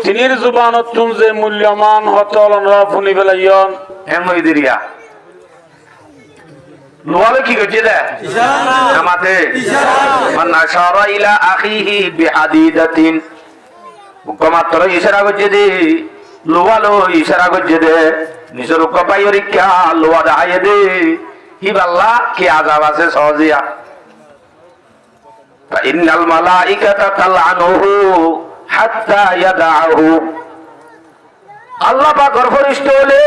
তিনির জুবানত তুম যে মূল্যমান হতল ফুনি ফেলাইয়ন এমই দিরিয়া লোয়ালে কি করছে দে আমাতে মান আশারা ইলা আখিহি বিহাদিদাতিন মাত্র ইশারা করছে দে লোয়ালো ইশারা করছে দে নিজের কপাইরিকা লোয়া দাহায়ে দে হি বাল্লা কি আযাব আছে সহজিয়া ইন্নাল মালাইকাতা তালআনুহু হাত্তা ইয়াদাহু আল্লাহ পাকের ফেরেশতা বলে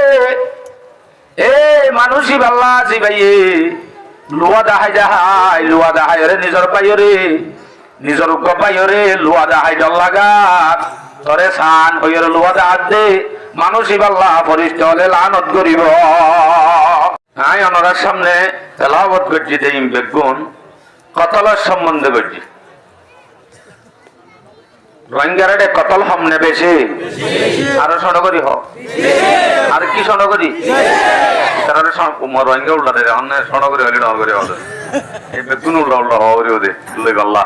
এ মানুষই বাল্লা আছে ভাই লোয়া দাহাই রে নিজের পাইরে নিজের কপাইরে লোয়া দাহাই ডল লাগা তরে সান হইরে লোয়া দাহাত দে মানুষই বাল্লা ফেরেশতা বলে লানত করিব আই ওনার সামনে তেলাওয়াত করছি দেইম বেগুন কতলের সম্বন্ধে করছি রোহিঙ্গারে কতল সামনে বেশি আরো শোনো করি আর কি শোনো করি রোহিঙ্গা উল্টা দে শোনো করি হলে ডর করে হবে এই বেগুন উল্টা উল্টা হওয়া দে লই গল্লা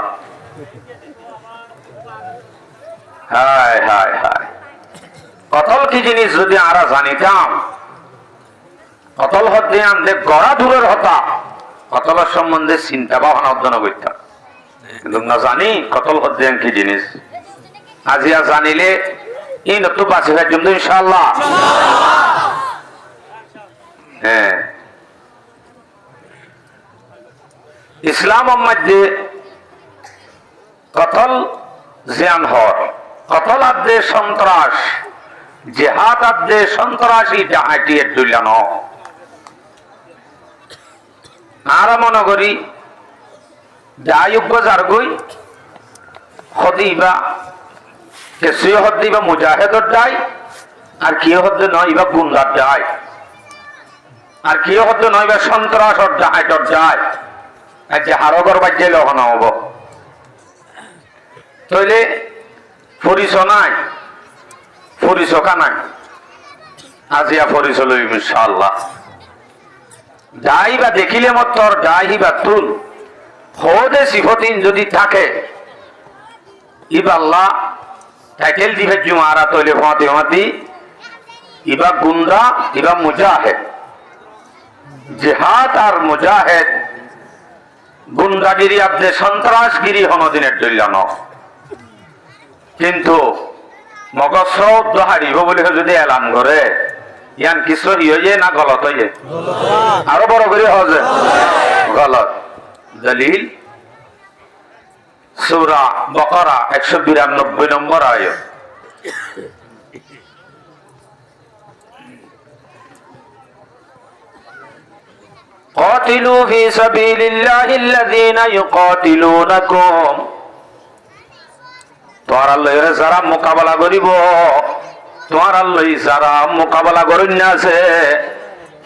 হায় হায় হায় কতল কি জিনিস যদি আরা জানিতাম কতল হতে আনতে গড়া দূরের হতা কতলের সম্বন্ধে চিন্তা ভাবনা অর্জন করতাম কিন্তু না জানি কতল হতে কি জিনিস আজিয়া জানিলে এই নতুন বাঁচে জন্য ইনশাআল্লাহ হ্যাঁ ইসলাম মধ্যে কতল জিয়ান হর কতল আদে সন্ত্রাস জেহাদ আদে সন্ত্রাসী ডাহাটি দুলানো আর মনে করি যাইব যারগই হদিবা কেসুয় হদিবা মুজাহিদর যায় আর কি হদ্দে নয় বা গুন্ডার যায় আর কি হদ্দে নয় বা সন্ত্রাসর ডাহাইটর যায় যে হারগর বাজ্যে লহন হব তইলে ফরিস নাই ফরিসকা নাই আজিয়া ফরিস লইব ইনশাআল্লাহ যাই বা দেখিলে মতর যাই বা তুল হদে সিফতিন যদি থাকে ইবাল্লাহ টাইটেল দিবে জুমারা তৈলে ফাতে মাতি ইবা গুন্ডা ইবা মুজাহিদ জিহাদ আর মুজাহিদ গুন্ডাগিরি আপনি সন্ত্রাসগিরি হনদিনের জন্য কিন্তু মগসর দহারিব বলে যদি এলান করে ইয়ান কিছু ইয়ে না গলত হয়ে আরো বড় করে হজে গলত দলিল সূরা বাকারা 192 নম্বর আয়াত قاتلوا في سبيل الله الذين يقاتلونكم তোমার আল্লাহর যারা মোকাবেলা করিব তোমার আল্লাহ যারা মোকাবেলা করেন না আছে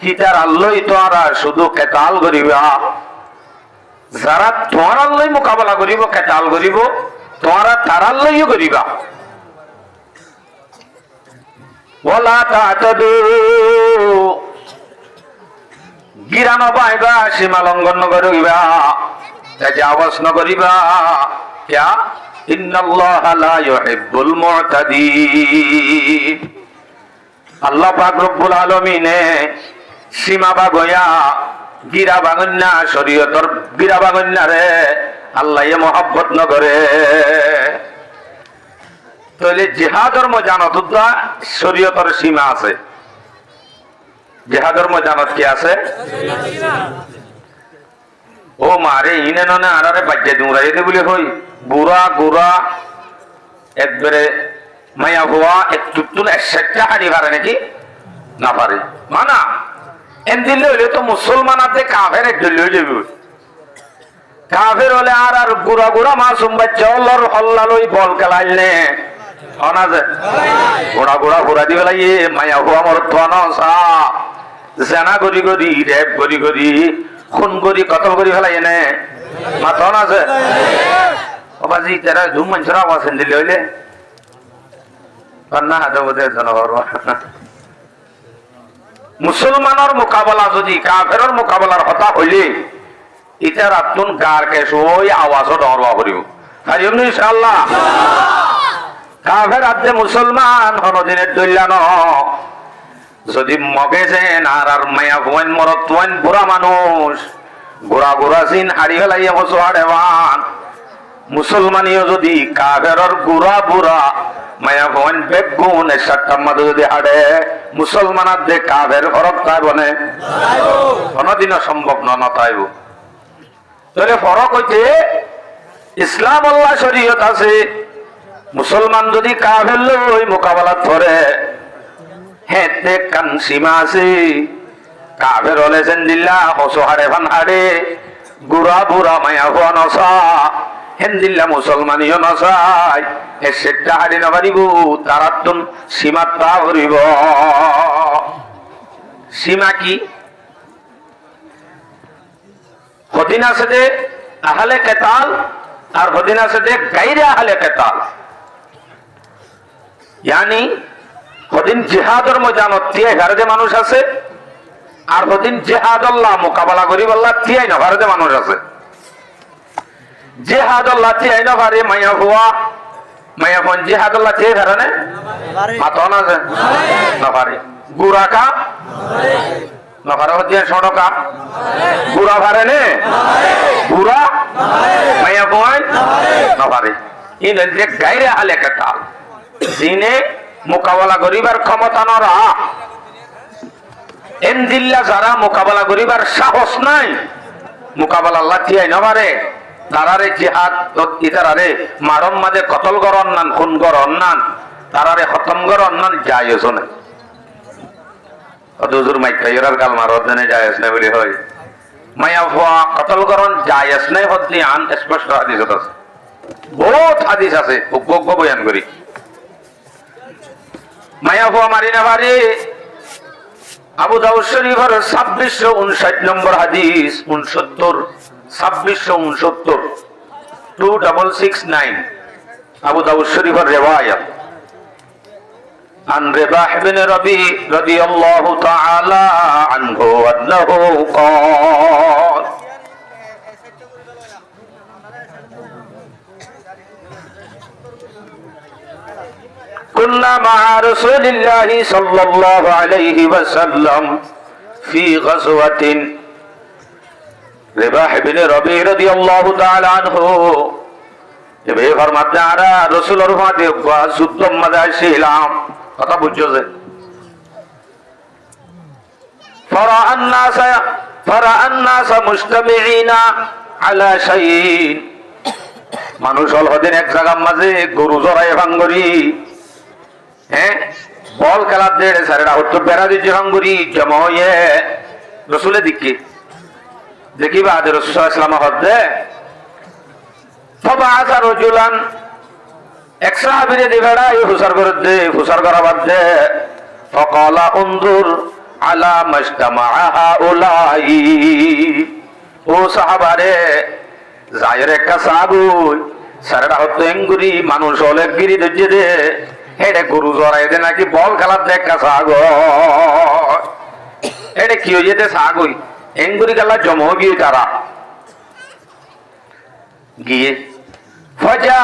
হিতার আল্লাহ তোরা শুধু কেতাল করিবা যারা তোমার আল্লাহ মোকাবেলা করিব কেতাল করিব তোমরা তার আল্লাহই করিবা ওয়ালা তাতাদু গিরানো পাইবা সীমা লঙ্ঘন করিবা তাজাওয়াজ ন করিবা কিয়া ইন্নাল্লাহা লা ইউহিব্বুল মু'তাদিন আল্লাহ পাক রব্বুল আলামিনে সীমা বাগয়া গিরা বাগন্না শরীয়তর গিরা বাগন্না রে আল্লাহ এ মহব্বত ন করে তাহলে জিহাদর মজানত শরীয়তর সীমা আছে জিহাদর মজানত কি আছে ও মারে ইনে ননে আরারে বাজ্যে দুরাইতে বলে হই বুড়া গুড়া একবারে মায়া হওয়া একটু তুলে সেটা হারি পারে নাকি না পারে মানা এন দিলে হইলে তো মুসলমান আছে কাফের এক দিলে হয়ে যাবে কাফের হলে আর আর গুড়া গুড়া মাসুম বাচ্চা হল্লার হল্লা লই বল খেলাইলে অনা যে গুড়া গুড়া ঘুরা দিবে লাগে মায়া হওয়া মর থনসা জানা গরি গরি রেপ গরি গরি খুন করি কতল করি ফেলাই এনে মাথন আছে বাজি তারা ঝুম মানুষরা আছেন দিলে হইলে না হাতে বোধ মুসলমানের মোকাবেলা যদি কাফের মোকাবেলার কথা হইলে ইটার আত্মন গার কেশ ওই আওয়াজও ডরবা করিব ইনশাআল্লাহ কাফের আদে মুসলমান হনদিনের দইলান যদি মগে যেন আর মায়া ভুয়ান মরত ভুয়ান বুড়া মানুষ গোড়া গোড়া চিন হাড়ি ফেলাইয়া বসো হাড়েবান মুসলমানিও যদি কাফেরর গুড়া বুড়া মায়া ভুয়ান বেগুন সাতটার মাঝে যদি হাড়ে মুসলমানার দে কাফের ফরক তাই বনে কোনদিনও সম্ভব নতাইব। তাহলে ফরক হইতে ইসলাম আল্লাহ শরীয়ত আছে, মুসলমান যদি কাফের লই মোকাবেলা করে হেতে কান সীমা আছে। কাফের হলে সেন্দিল্লা হসো হাড়ে ভান হাড়ে গুড়া বুড়া মায়া হওয়া নসা হেন্দিল্লা মুসলমানিও নসাই হে সেটা হাড়ি নবারিব তারা তুম সীমাত্রা ভরিব। সীমা কি? হদিন আছে যে আহলে কেতাল আর হদিন আছে যে গাইরে আহলে কেতাল। ইয়ানি হদিন জিহাদর ময়দানত তিয়াই ভারতে মানুষ আছে আর হদিন জিহাদুল্লাহ মোকাবেলা করিব আল্লাহ তিয়াই না ভারতে মানুষ আছে। জিহাদুল্লাহ তিয়াই না ভারে মায়া হুয়া মায়া ফোন জিহাদুল্লাহ তিয়াই ভারে মাতো না যে না ভারে গুড়া কা না ভারে হদিয়া সড়কা গুড়া ভারে নে গুড়া মায়া ফোন না ভারে ইন যে গায়রে আহলে কেতাল দিনে মোকাবেলা করিবার ক্ষমতা নরা এনদিল্লা যারা মোকাবেলা করিবার সাহস নাই মোকাবেলা আল্লাহ তিয়াই নবারে তারারে জিহাদ ইতারারে মারম মাঝে কতল গরন নান খুন গরন নান তারারে খতম গরন নান জায়েজ নাই। হুজুর মাইকাইরার গাল মারত জানে জায়েজ নাই বলি হয় মায়া ফুয়া কতল গরন জায়েজ নাই হদনি আন স্পষ্ট হাদিস আছে, বহুত হাদিস আছে বয়ান করি। মায়া ফুয়া মারি না পারে আবু দাউদ শরীফের 2659 নম্বর হাদিস 2669 2669 আবু দাউদ শরীফের রিওয়ায়াত عن رباح بن ربيع رضي الله تعالى عنه أنه قال كنا مع رسول الله صلى الله عليه وسلم في غزوة رباح بن ربيع رضي الله تعالى عنه এবে ফরমাতে আরা রাসূলুর ফাতে যুদ্ধ মধ্যে ছিলাম কথা বুঝছো যে ফারা আন-নাস মুজতামিঈনা আলা শাইইন মানুষ হল হদিন এক জায়গার মাঝে গরু জড়াই ভাঙ্গরি হ্যাঁ বল খেলা দেড়ে সারেরা হতো বেড়া দিচ্ছে ভাঙ্গরি জময়ে রাসূলের দিকে দেখিবা আদের রাসূল সাল্লাল্লাহু আলাইহি ওয়াসাল্লাম হদে فبعث رجلا এক সাহাবীরে দিবেড়া এই হুসার করে দে হুসার করা বাদ দে فقال انظر على ما اجتمع هؤلاء ও সাহাবারে জায়রে কাসাবুই সারেরা হতো এঙ্গুরি মানুষ হলে গিরি দজ্জে দে হেডে গরু জড়াই দে নাকি বল খেলার দেখ কাসাগো হেডে কি হয়ে যেতে সাগই এঙ্গুরি খেলা জমা গিয়ে তারা গিয়ে ফজা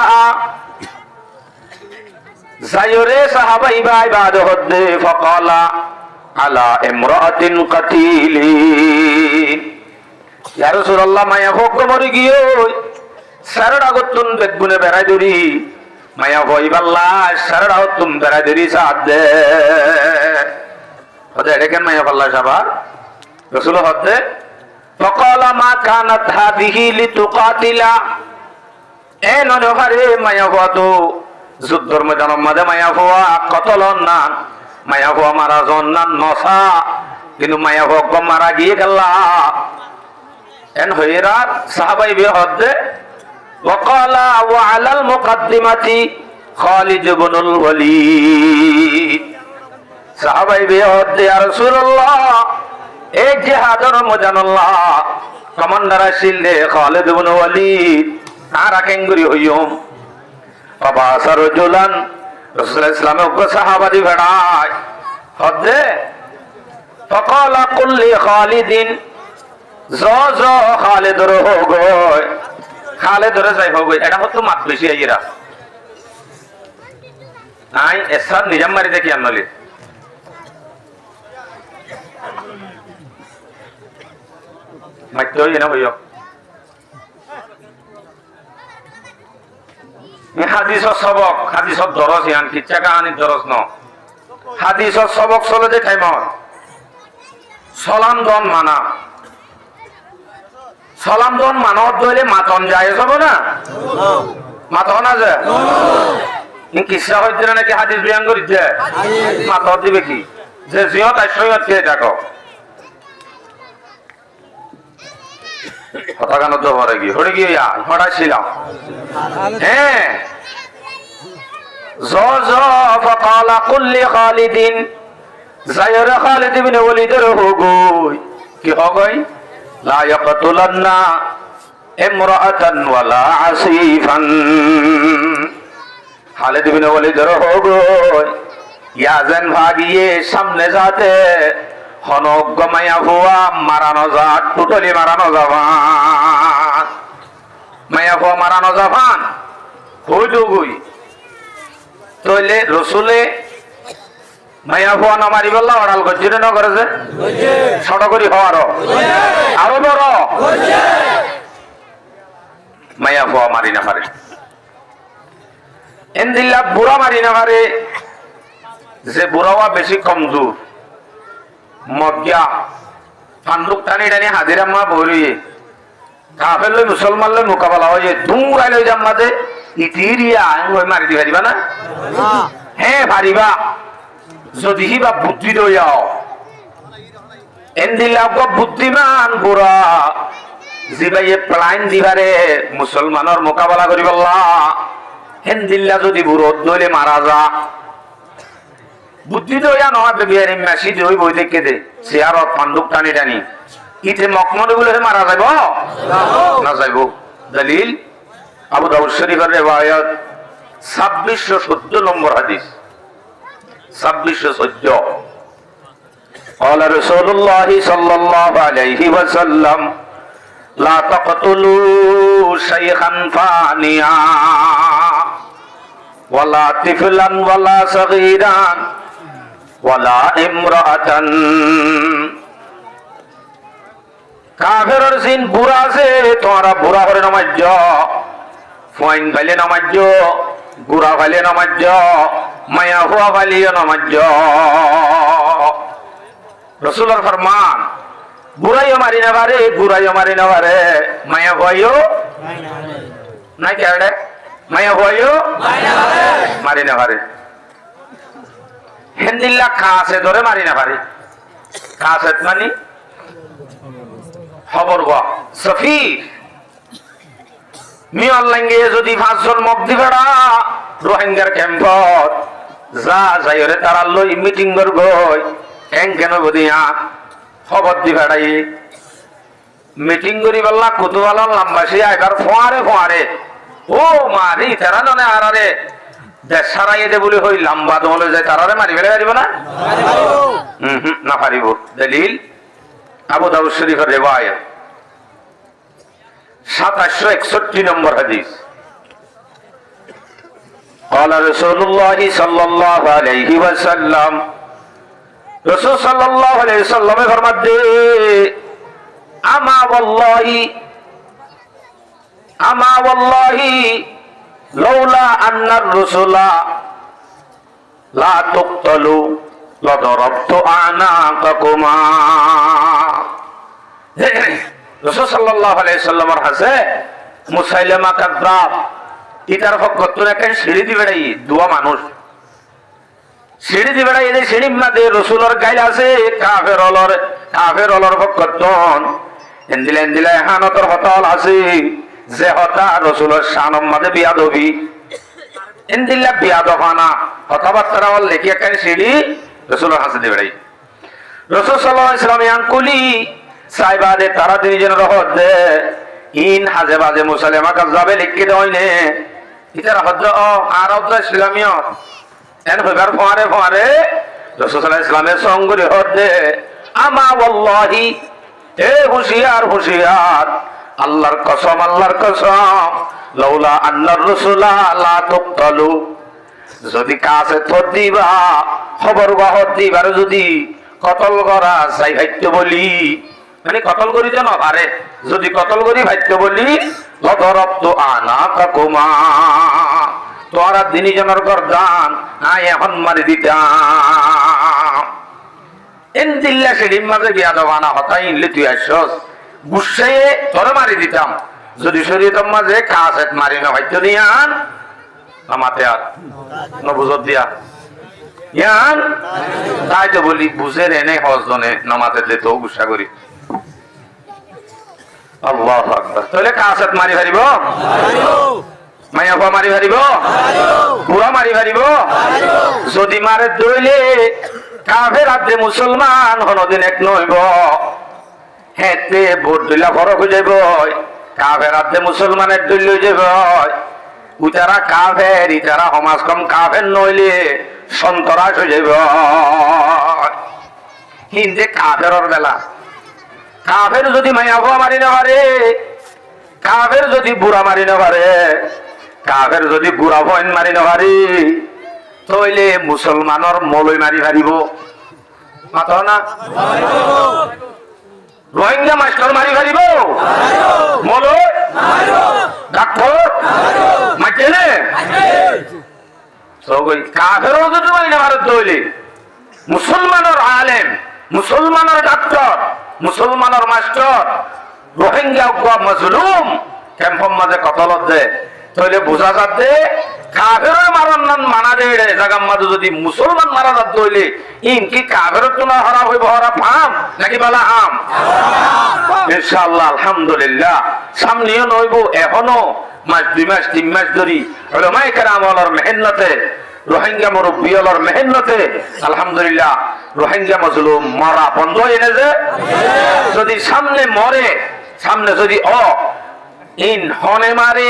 জায়রে সাহাবাই ভাই বাদ হদ্দে ফকালা আলা ইমরাতিন কাতিলিন ইয়া রাসূলুল্লাহ মায়া ভোগ মরি গিয়ে সারড়া গতুন বেগুনে বেড়াই দরি মায়া ভই বাল্লা সারড়া গতুন বেড়াই দরি সাদে ওদে দেখেন মায়া বাল্লা সাবার রাসূল হদ্দে ফকালা মা কানাত হাদিহি লিতুকাতিলা এ ননভারে মায়া হওয়া তো যুদ্ধর ময়দানের মাঝে মায়া হওয়া কতলন না মায়া হওয়া মারা জন না নসা কিন্তু মায়া হওয়া মারা গিয়ে গেল এন হইরা সাহাবাই বে হদ্দে ওয়াকালা ওয়া আলাল মুকদ্দিমাতি খালিদ ইবনুল ওয়ালিদ সাহাবাই বে হদ্দে ইয়া রাসূলুল্লাহ এই জিহাদের ময়দানুল্লাহ কমান্ডার ছিল খালিদ ইবনুল ওয়ালিদ আর কেঙ্গুরি হইম বাবা সরজুলান রাসূলুল্লাহ ইসলামের উপর সাহাবাদি ভেড়ায় হদে ফকালা কুল্লি খালিদিন জ খালিদর হোগয় খালিদর যাই হোগয় এটা হতো মাত বেশি আইরা আই এসার নিজাম মারি দেখি আনলি মাইতো এনা হইও হাদিসর সবক হাদিসর দরজ ইয়ান কিচ্ছা কাহানির দরজ ন হাদিসর সবক চলে যে টাইমত সালাম দন মানা সালাম দন মানত দইলে মাতন যায় যাব না মাতন না যায় কিসা হইতে নাকি হাদিস বিয়ান করিতে মাতন দিবে কি যে জিয়ত আশ্রয়ত খেয়ে দেখো কথা কেন তো হরে গিয়ে হরে গিয়ে হড়াইছিলাম হ্যাঁ فقال قل لخالد زير خالد بن وليد رهوغوي কি হগই لا يقتلن امرأة ولا عصيفا খালিদ বিন ওয়ালিদ রহোগোই ইয়াজেন ভাগিয়ে সামনে যাতে হনজ্ঞ মায়া হুয়া মারানো যা টোটালি মারানো যাবান মায়া হুয়া মারানো যাবান হইলুগুই তইলে রসুলে মায়া হুয়া না মারি বললা অড়াল করছি না করে যে ছোট করি হওয়ারও আরো বড় মায়া হুয়া মারি না পারে এন্দিল্লা বুড়া মারি না পারে যে বুড়াওয়া বেশি কমজোর মজ্ঞা ফান্ডুক টানি টানি হাজিরা মা বলিয়ে কাফের লই মুসলমান লই মোকাবেলা হয়ে দুমরাই লই যাম মাঝে ইতিরিয়া ওই মারি দি পারিবা না হ্যাঁ পারিবা যদি বা বুদ্ধি লইয়াও এন্দিল্লা বুদ্ধিমান বুড়া জিবাইয়ে প্লাইন দিবারে মুসলমানের মোকাবেলা করি বললা হেন্দিল্লা যদি বুড়ো দইলে মারা যা বুদ্ধি দইয়া নহয় বিহারি মেসি দই বই দেখে দে চেয়ারত পাণ্ডুক টানি টানি ইতে মকমদ বলে মারা যাইব না যাইব দলিল আবু দাউদ শরীফের রিওয়ায়াত 2614 নম্বর হাদিস 2614 قال رسول الله صلى الله عليه وسلم لا تقتلوا شيخا فانيا ولا طفلا ولا صغيرا ولا امرأة কাফেরের সিন বুড়া আছে তোমরা বুড়া করে নামাজ ফাইন ফাইলে নামাজ গুড়া ফাইলে নামাজ মায়া হুয়া ফাইলিও নামাজ রাসূলের ফরমান বুড়াইও মারি না পারে গুড়াইও মারি না পারে মায়া হুয়াইও নাই কেড়ে মায়া হুয়াইও মারি না পারে হেন্দিল্লা কাছে ধরে মারি না পারে কাছে মানে খবর গো সফি মিয়াল লাঙ্গে যদি 5 জন মগদি বেড়া রোহিঙ্গার ক্যাম্পত যা যাইরে তারা লই মিটিং করব এং কেন বদিয়া খবর দি বেড়াই মিটিং করি বললা কুতুবালা লম্বাসি আইবার ফোয়ারে ফোয়ারে ও মারি তারা ননে আরারে দেশ সারাইয়ে দে বলে হই লম্বা দলে যায় তারারে মারি ফেলে পারিব না না পারিব দলিল আবু দাউদ শরীফের রিওয়ায়াত 2761 নম্বর হাদিস قال رسول الله صلى الله عليه وسلم رسول صلى الله عليه وسلم فرماتے اما والله لولا ان الرسل لا تقتلوا لضربت اعناقكما রাসূল সাল্লাল্লাহু আলাইহি সাল্লামের হাসে মুসাইলামা কাযযাব ইতার ফকতরে কেন সিঁড়ি দি বেড়াই দুয়া মানুষ সিঁড়ি দি বেড়াই এই সিঁড়ি মাদে রাসূলের গাইল আছে কাফের অলর ফকতন এন্দিলা হানতর হতল আছে যে হতা রাসূলের শানম মাদে বিয়াদবি এন্দিলা বিয়াদফানা কথাবার্তা ওর লেখিয়া কেন সিঁড়ি রাসূলের হাসে দি বেড়াই রাসূল সাল্লাল্লাহু আলাইহি সাল্লাম ইয়ানকুলি সাইবাদে তারা দুইজন রহত দে ইন হাজে বাজে মুসলিমা কাযাবে লিখকে দইনে ইতার হদ আরব দে ইসলামিয় এন হইবার ফোয়ারে রাসূল সাল্লাল্লাহু আলাইহি সাল্লামের সঙ্গে হদ দে আমা ওয়াল্লাহি এ হুশিয়ার আল্লাহর কসম লাউলা আন্নার রাসূলা লা তুকতালু যদি কাছে থর দিবা খবর গহর দিবার যদি কতল করা চাই ভাইত্য বলি মানে কতল করি যেন পারে যদি কতল করি ভাইত্য বলি লদরপ্ত আনা কাকুমা তোরা দিনী জনের গর্দান এখন মারি দিতাম এনদিল্লা সেদিন মাঝে বিয়া দেওয়ানা হতাই ইনলে তুই আসছস গুসাইয়ে তোরে মারি দিতাম যদি শরীয়তের মাঝে কাছেত মারি না ভাইত্য নিয়ান আমাতে আর নবুজত দিয়া ইয়ান তাই তো বলি বুঝে এনে হজনে নামাতে দিতে গুসা করি আল্লাহু আকবার তাহলে কাছেত মারি হারিব মাইয়া পা মারি হারিব বুড়া মারি হারিব যদি মারে দইলে কাফের আদে মুসলমান হনদিন এক নইব হেতে ভোট দিলা ফরক হয়ে যাইব কাফের আদে মুসলমানের দইল হয়ে যাইব উতারা কাফের ইতারা সমাজ কম কাফের নইলে সন্তরাস হয়ে যাইব হিন্দে কাফেরর বেলা কাফের যদি মাইয়া পা মারি না পারে কাফের যদি বুড়া মারি না পারে কাফের যদি বুড়া ভয়ন মারি না পারি তইলে মুসলমানর মলই মারি পারিব মাত না রোহিঙ্গা মাস্টার মারি পারিব মলই ডাক্তার মাইকেলে কাফের যদি মারি না পারে তইলে মুসলমানের আলেম মুসলমানের ডাক্তার মুসলমানের মাস্টার রোহিঙ্গা মজলুম ক্যাম্পের মাঝে কতলত দেয় তাহলে বোঝা যাচ্ছে কাফের মারার নাম মানা দেয় জায়গার মাঝে যদি মুসলমান মারা যাচ্ছে হইলে ইনকি কাফের তোমার হরা হইব হরা ফাম নাকি বলা আম ইনশাআল্লাহ আলহামদুলিল্লাহ সামনেও নইব এখনো মাস 2 মাস 3 মাস ধরি উলামায়ে কেরামর মেহনতে রোহিঙ্গা মুরব্বিয়র মেহনতে আলহামদুলিল্লাহ রোহিঙ্গা মজলুম মারা বন্ধ এনে যে যদি সামনে মরে সামনে যদি ইন হনে মারে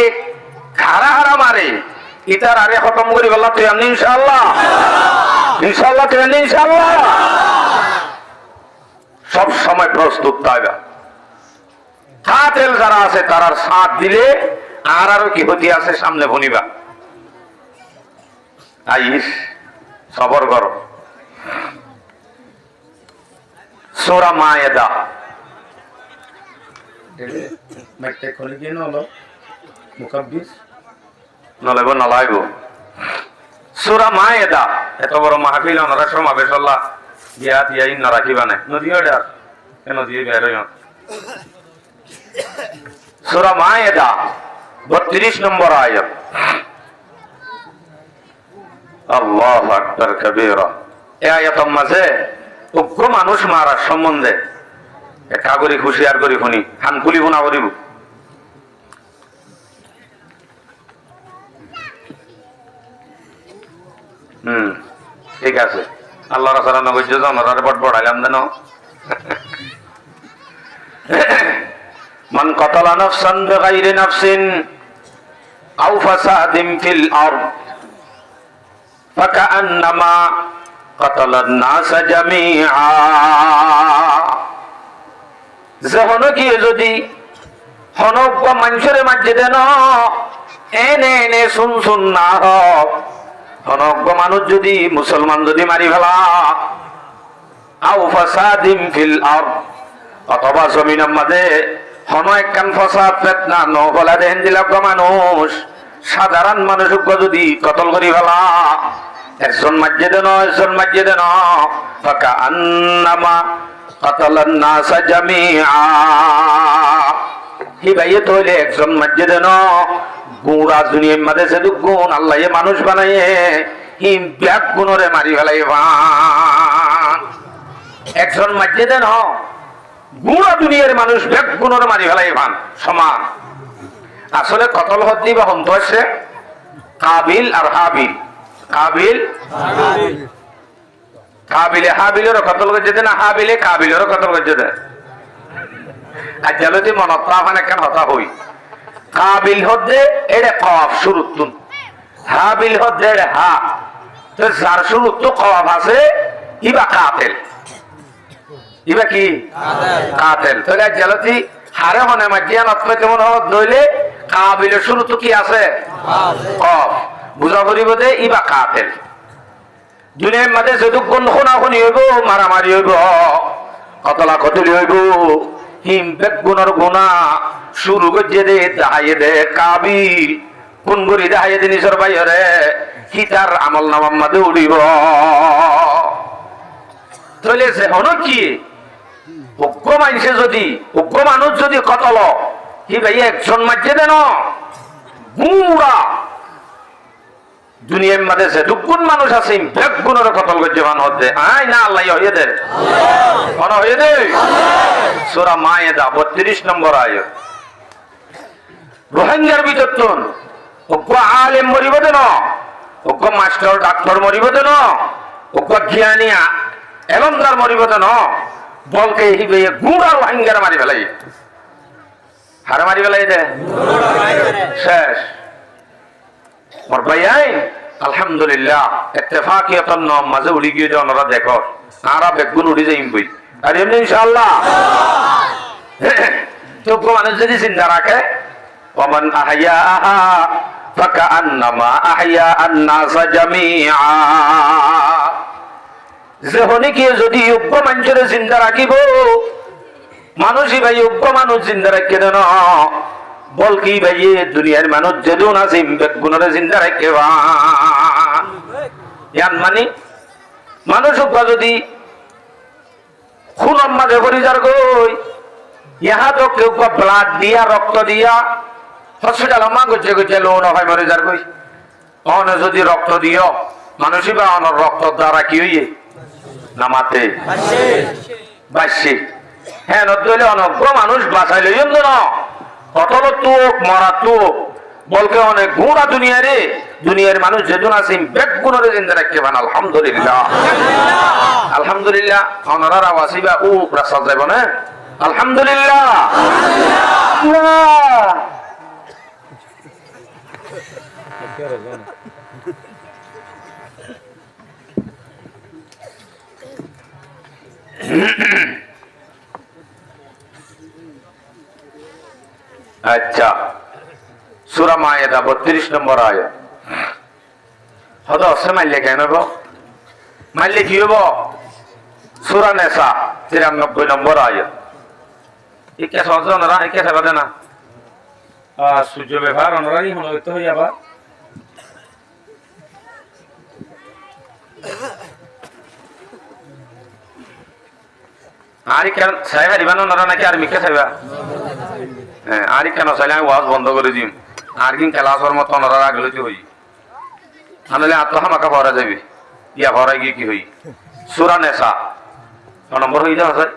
খারা হারা মারে ইতার আরে খতম করি বললা তুই আমি ইনশাআল্লাহ ইনশাআল্লাহ তুই আমি ইনশাআল্লাহ সব সময় প্রস্তুত থাকবে কাতেল যারা আছে তারার সাথ দিলে আর আরো কি হতি আছে সামনে ভনিবা আইস সবর করো সূরা মায়েদা মাইতে খলি কি নলো মুকাব্বিস নলাইব নলাইব সূরা মায়েদা এত বড় মাহফিল ওনারা সমাবেশ আল্লাহ বিয়া দিয়া ইন রাখিবা না নদীও ডার কেন দিয়ে বের হইও সূরা মায়েদা 32 নম্বর আয়াত আল্লাহু আকবার কবীরা এই আয়াতের মাঝে উগ্র মানুষ মারার সম্বন্ধে একটা করি হুঁশিয়ার করি শুনি হান খুলিব না করিব ঠিক আছে আল্লাহ রাসূল নবী জনরার বড় বড়াইলাম দেন মান কাতালা নাফসান বিগাইরি নাফসিন আও ফাসাদিন ফিল আরদ ফাকান্নামা কাতালান নাস জামিআ যখন কি যদি হনক বা মানুষের মাঝে দেন এনে এনে শুন শুন না হোক হনক বা মানুষ যদি মুসলমান যদি মারি ফেলা আও ফাসাদিন ফিল আরদ অথবা জমিনের মাঝে হন একখান ফসাদ ফিতনা ন বলা দেন দিলাক মানুষ সাধারণ মানুষকে যদি কতল করি ফেলা একজন মসজিদে নয় একজন মসজিদে ন ফাকান্নামা কাতালান নাস জামিআ হি ভাইয়ে তইলে একজন মসজিদে ন গুড়া দুনিয়ার মধ্যে সে গুণ আল্লাহ মানুষ বানাইয়ে হি ব্যাগ গুণরে মারি ফেলাইবা একজন মসজিদে ন গুড়া দুনিয়ার মানুষ ব্যাগ গুণরে মারি ফেলাইবান সমান আসলে কতল হদ্দি বা হন্ত আছে কাবিল আর হাবিল কাবিল কাবিলে হাবিলের কতল করছে না হাবিলে কাবিলের কতল করছে আর যদি মনত পান একখান হতা হই কাবিল হদ্দে এটা কফ শুরুতুন হাবিল হদ্দে এটা হা তো যার শুরুত তো কফ আছে ইবা কাতেল ইবা কি কাতেল তাহলে জলতি হারে মনে মাজিয়ান অত্মে কেমন হত নইলে কাবিলের শুরু তো কি আছে কফ বুঝা করিব যে ইবা কাতেল দুনিয়ার মাঝে যতক্ষণ খুনাখুনি হইব মারামারি হইব কতলা কতলি হইব হিম বেগুনের গুণা শুরু করছে দে দাহাইয়ে দে কাবিল কোন করি দাহাইয়ে দে নিজের বাইরে হিতার আমল নামার মাঝে উড়িব চলেছে হন কি অজ্ঞ মানুষে যদি অজ্ঞ মানুষ যদি কতল কি ভাই একজন মাঝে দেন গুড়া দুনিয়ার মাঝে সে দুগুণ মানুষ আছে বেগুনের কতল করছে মান হচ্ছে আয় না আল্লাহ হয়ে দে হয়ে দে সূরা মায়েদা 32 নম্বর আয়াত রোহিঙ্গার ভিতর তোন অজ্ঞ আলেম মরিব দেন অজ্ঞ মাস্টার ডাক্তার মরিব দেন অজ্ঞ জ্ঞানী এলমদার মরিব দেন বলকে হিবে গুড়া রোহিঙ্গার মারি ফেলাই হারে মারি ফেলাই দে শেষ মোর ভাই আলহামদুলিল্লাহ ইত্তেফাকিয়াতান নাম মাঝে উড়ি গিয়ে যে ওনারা দেখো আরা বেগুন উড়ি যাইম বই আর এমনি ইনশাআল্লাহ তো মানুষ যদি চিন্তা রাখে ওমান আহইয়াহা ফাকান্নামা আহইয়া আন-নাস জামিআ যে হনিকে যদি যোগ্য মানুষের চিন্তা রাখিব মানুষই ভাই যোগ্য মানুষ চিন্তা রাখে দেন বল কি ভাই দুনিয়ার মানুষ যেদুন আছে বেগুনের চিন্তা রাখে মানে মানুষ যদি খুন মাঝে পরিচার গই ইহা তো কেউ ব্লাড দিয়া রক্ত দিয়া হসপিটাল মা গছে গছে লোন হয় মরে যার গই অন যদি রক্ত দিও মানুষই বা অনর রক্ত দ্বারা কি হইয়ে নামাতে বাসি হ্যাঁ নদলে অনজ্ঞ মানুষ বাঁচাই লইম না কতল তুক মরা তুক বলকে অনেক গুণা দুনিয়ারে দুনিয়ার মানুষ যেদিন আছে বেগুনের জিন্দা রাখতে পান আলহামদুলিল্লাহ আলহামদুলিল্লাহ অনরার আওয়াসিবা ও রাস্তা যাইব না আলহামদুলিল্লাহ আচ্ছা সূরা মায়েদা 32 নম্বর আয়াত হদ অসে মাইলে কেন গো মাইলে কি হবো সূরা নিসা 93 নম্বর আয়াত একে সহজ ওনারা একে সেবা না সূর্য ব্যবহার ওনারাই হইতে হই আবার আর কেন সাহেবা দিবান ওনারা নাকি আর মিকে সাহেবা হ্যাঁ আর কেন চাইলে আমি ওয়াজ বন্ধ করে দিম আর কিন ক্লাসের মতো ওনারা রাখলে হই আনলে আত্মহামাকা ভরা যাবে ইয়া ভরা গিয়ে কি হই সূরা নিসা নম্বর হই যাও স্যার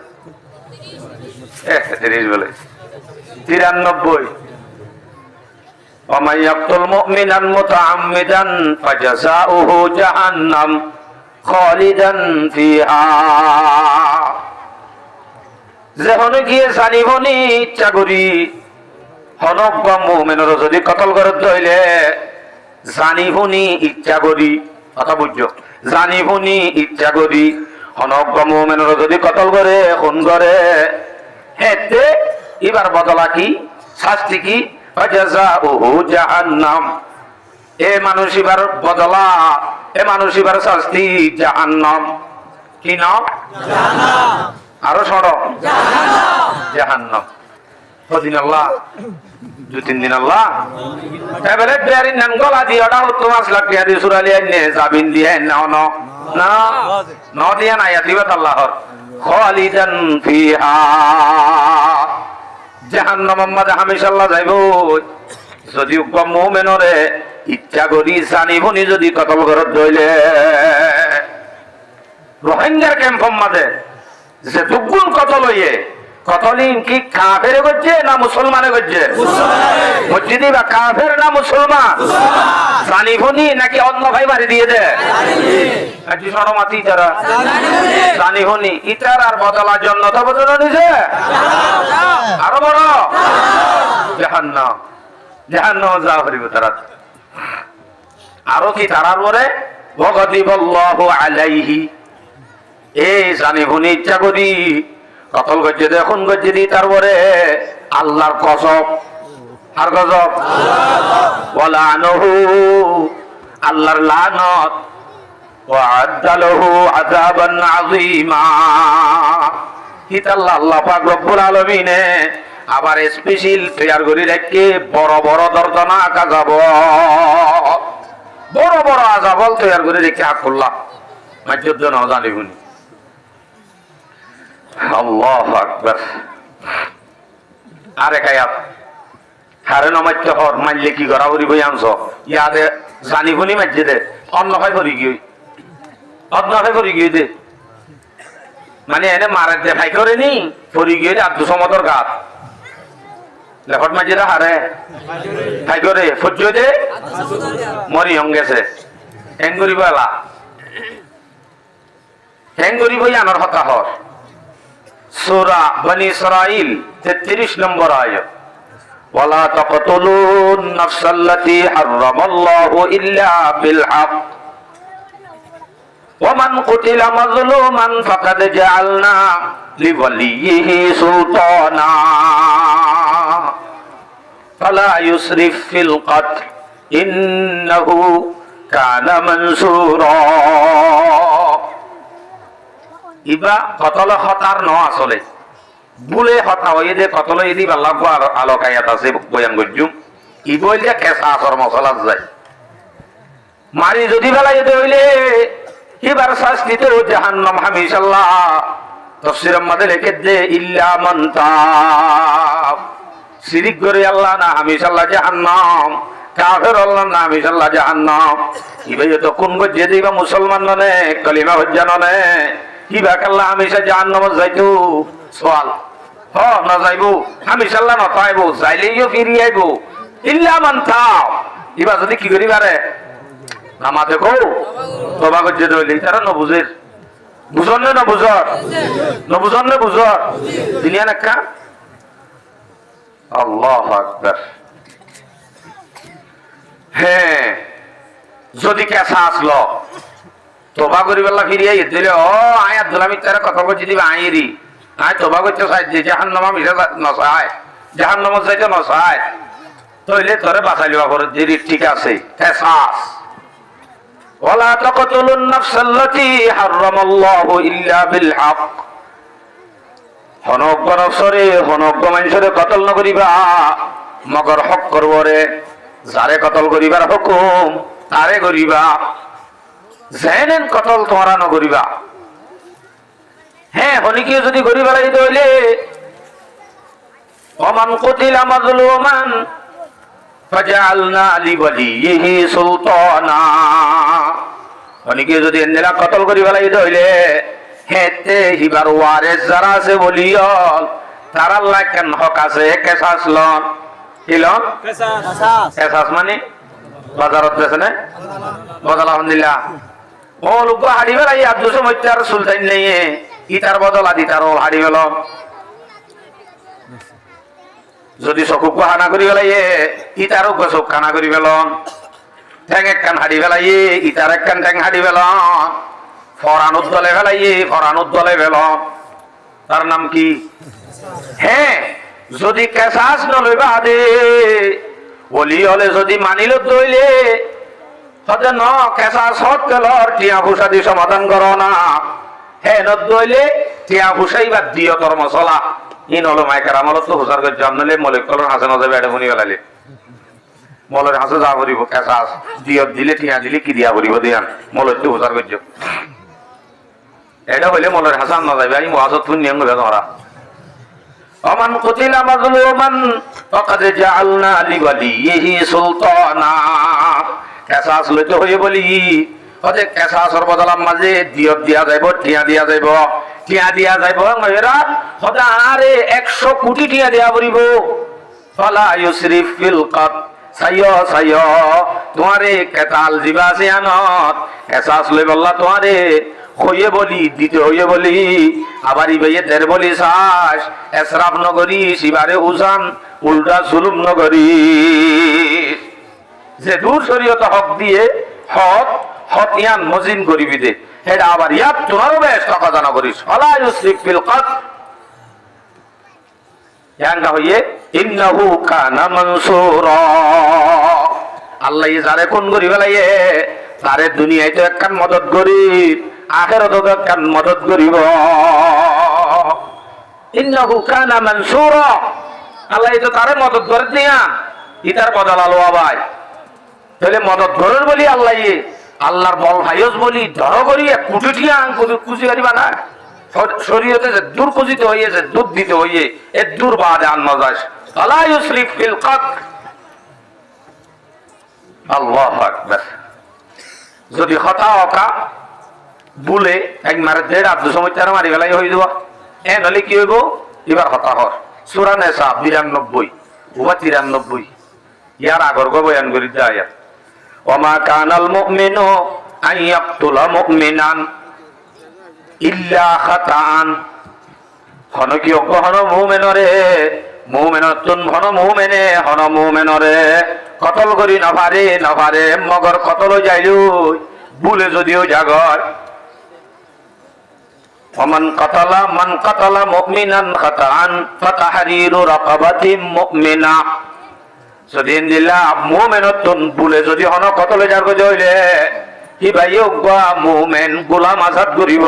30 বলে 93 ومن يقتل مؤمنا متعمدا فجزاؤه جهنم خالدا فيها যেহন গিয়ে জানিবনি ইচ্ছা করি হনক বা মুমিনের যদি কতল করে ধইলে জানিবনি ইচ্ছা করি কথা বুঝছো জানিবনি ইচ্ছা করি হনক বা মুমিনের যদি কতল করে খুন করে হেতে এবার বদলা কি শাস্তি কি ফাজাযাউহু জাহান্নাম এ মানুষ এবার বদলা এ মানুষ এবার শাস্তি জাহান্নাম কি নাম জাহান্নাম আরো সরো জাহান্নাম কদিন আল্লাহ 2-3 দিন আল্লাহ এবারে বেয়ারিন নাম গলা দিয়ে ওটা হতো 5 লাখ টাকা দিয়ে সুরালি আইনে জাবিন দিয়ে না না ন দিয়া না ইয়াতিবাত আল্লাহর খালিদান ফিহা জাহান্নামের মধ্যে হামেশা আল্লাহ যাইব যদি মুমিনরে ইচ্ছা করি জানিবনি যদি কতল ঘরত ধইলে রোহিঙ্গার ক্যাম্পের মধ্যে যে দুগুণ কতল হইয়ে কতলিন কি কাফের করছে না মুসলমানে করছে মসজিদে বা কাফের না মুসলমান জানিবনি নাকি অন্য ভাই মারি দিয়ে দে সরমাতি তারা জানিবনি ইতার আর বদলার জন্য তো বদলা নিছে আরো বড় জাহান্নাম জাহান্নাম যা করিব তারা আরো কি তারার পরে ওয়াগদিবাল্লাহু আলাইহি এই জানিবনি ইচ্ছা করি কতল গজ্জে দেখুন গজ্জে দি তারপরে আল্লাহর কসম আর গজব ওয়ালানহু আল্লাহর লানত ওয়া আদালহু আযাবান আযীমা। হিতাল্লাহ আল্লাহ পাক রব্বুল আলামিনে আবার স্পেশাল তৈয়ার করে রাখে বড় বড় দর্দনাক আযাব, বড় বড় আযাব তৈয়ার করে রেখে আকুল্লাহ মাজ্জুদ না জানিবুনি। আল্লাহু আকবার। আরেক আয়াত হারে নমাইতে হর মাইলে কি করা করি বই আনছ ইয়াদে জানিবুনি মাজ্জেদে অন্য ভাই করি গিয়ে অন্য ভাই করি গিয়ে দে মানে এনে মারে দে ভাই করে নি পরি গিয়ে আব্দু সমদর গাত লেখট মাজ্জেদে হারে ভাই করে ফজ্জ দে মরি হং গেছে হেং করিব এলা হেং করিব আনর হতা হর। সূরা বনি ইসরাইল 33 নম্বর আয়াত। ওয়ালা তাকতুলুন নাফসাল্লাতী হারামাল্লাহু ইল্লা বিল হক ওয়া মান কুতিলা মাজলুমান ফাকাদ জাআলনা লিওয়ালিয়িহি সুলতানা ফালা ইউসরিফ ফিল কতল ইন্নাহু কানা মানসুরা। ইবা কতল হতার ন আসলে বুলে হতা হয়ে যে কতল ইদি বাল্লাহ আলোক আয়াত আছে বয়ান গজ্জুম ই বইলে কেসা আসর মশলা যায় মারি যদি বেলা যেতে হইলে এবার শাস্তিতে জাহান্নাম হামিশাল্লাহ। তাফসীর আমাদের লিখে দে ইল্লা মান তাব, শিরিক করে আল্লাহ না হামিশাল্লাহ জাহান্নাম, কাফের আল্লাহ না হামিশাল্লাহ জাহান্নাম। ইবাই তো কোন গজ্জে দিবা মুসলমান ননে কলিমা হজ্জা ননে কিবা কাল্লা হামেশা জাহান্নামে যাইতো সওয়াল হ না যাইবো হামেশাল্লাহ না পাইবো যাইলেইও ফিরি আইবো ইল্লা মান তাব। ইবা যদি কি করি পারে নামাতে কো তওবা করতে দইলে তারা ন বুঝের বুঝন না বুঝর ন বুঝন না বুঝর দুনিয়া নাকা। আল্লাহু আকবার। হ্যাঁ যদি কেসা আসলো তোবা করি বেলা ফিরিয়ে দিলে ও আয় আব্দুল হামিদ তারা কথা বলছি দিবে আইরি আয় তোবা করতে চাই যে জাহান্নামা মিশে নসায় জাহান্নামে যাইতে নসায় তইলে তোরে বাঁচাই লিবা করে দিরি ঠিক আছে কেসাস। ওয়ালা তাকতুলুন নাফসাল্লাতী হারামাল্লাহু ইল্লা বিল হক। হনক বনসরে হনক মানুষরে কতল ন করিবা মগর হক করবরে যারে কতল করিবার হুকুম তারে করিবা জেনেন কতল তোমরা ন করিবা। হ্যাঁ হনিকে যদি করিবা লাগিতে হইলে ওমান কুতিলা মাজলুমান ফাজআলনা লিওয়ালিয়িহি সুলতানা। হনিকে যদি এন্দেলা কতল করিবা লাগিতে হইলে হেতে হিবার ওয়ারিস যারা আছে বলিয়ল তার আল্লাহ কেন হক আছে কেসাস লন ইলন কেসাস মানে বাজারত আছে না বদল আলহামদুলিল্লাহ ও লোক হাড়ি বেলাই আব্দুল সমতার সুলতান নেই ইতার বদল আদি তার হাড়ি বেল যদি চকু হানা করি বেলাই ইতারও চোখ খানা করি বেলন ঠেং এক কান হাড়ি বেলাই ইতার এক কান ঠেং হাড়ি বেলন ফরানুর দলে বেলাই ফরানুর দলে বেল তার নাম কি। হ্যাঁ যদি কেসাস নলইবা দে বলি হলে যদি মানিল দইলে হতে ন কেসাস হত গেলর টিয়া ফুসা দি সমাধান করো না। হ্যাঁ নত দইলে টিয়া ফুসাই বা দিও তোর মশলা ইন হলো মাইকার আমল তো হুসার করে জন্ম নিলে মলিক কলর হাসে নজে বেড়ে শুনি গেলালে মলের হাসে যা করিব কেসাস দিও দিলে টিয়া দিলে কি দিয়া করিব দিয়ান মলের তো হুসার করছ এটা হইলে মলের হাসান না যাবে আমি মহাজত নিয়ম হবে তোমরা। ওমান কুতিলা মাজলুমান ফাকাদ জাআলনা লিওয়ালিয়িহি সুলতানা। কেসাস লইতে হয়ে বলি ওতে কেসাসর বদলাম মাঝে দিয় দিয়া যাইব টিয়া দিয়া যাইব টিয়া দিয়া যাইব এরা হতে আরে 100 কোটি টিয়া দিয়া পড়িব। ফালা ইউসরিফ ফিল কত সাইয় সাইয় তোমারে কেতাল জিবা আছে আনত কেসাস লই বললা তোমারে হইয়ে বলি দিতে হইয়ে বলি আবার ইবাইয়ে তের বলি শ্বাস এসরাফ নগরী শিবারে উজান উল্টা জুলুম নগরী যে দূর শরীয়ত হক দিয়ে হক হতিয়ান মজিন করিবি দে এটা আবার ইয়াত তোমারও বেশ টাকা জানা করিস ফালা ইউসরিফ ফিল কত ইয়াঙ্গা হইয়ে ইন্নাহু কানা মানসুরা আল্লাহ যারে খুন করি ফেলাইয়ে তারে দুনিয়ায় তো একখান মদত করি আখেরাতে তো একখান মদত করিব ইন্নাহু কানা মানসুরা আল্লাহ তো তারে মদত করে দিয়া ইতার বদল আলো ভাই তাহলে মদত করার বলি আল্লাহ আল্লাহর বল ভাইজ বলি ধর করি এক কুটি ঠিয়া কুচি করিবা না শরীয়তে যে দূর কুচিতে হইয়েছে দুধ দিতে হইয়ে এ দূর বাদে আন মজাস আলা ইউসরিফ ফিল কতল আল্লাহু আকবার যদি হতা হকা বলে এক মারে দেড় আব্দু সময় তারা মারি ফেলাই হয়ে যাব এ নলে কি হইব এবার হতা হর সূরা নিসা 92 ওয়া 93 ইয়ার আগর গো বয়ান করি যায় ওমা কানাল মুমিনু আন ইয়াকতুলা মুমিনান ইল্লা খাতাআন হন কি হন মুমিনরে মুমিনাতুন হন মুমিনে হন মুমিনরে কতল করি নভারে মগর কতল যাইলু ভুলে যদিও জাগর মান কাতালা মুমিনান খাতাআন ফাতাহরিরু রাকাবাতিন মুমিনা যদি দিলা মুমিনাতুন ভুলে যদি হন কতল জাগর জইলে কি ভাইও গা মুমিন গোলাম আজাদ করিব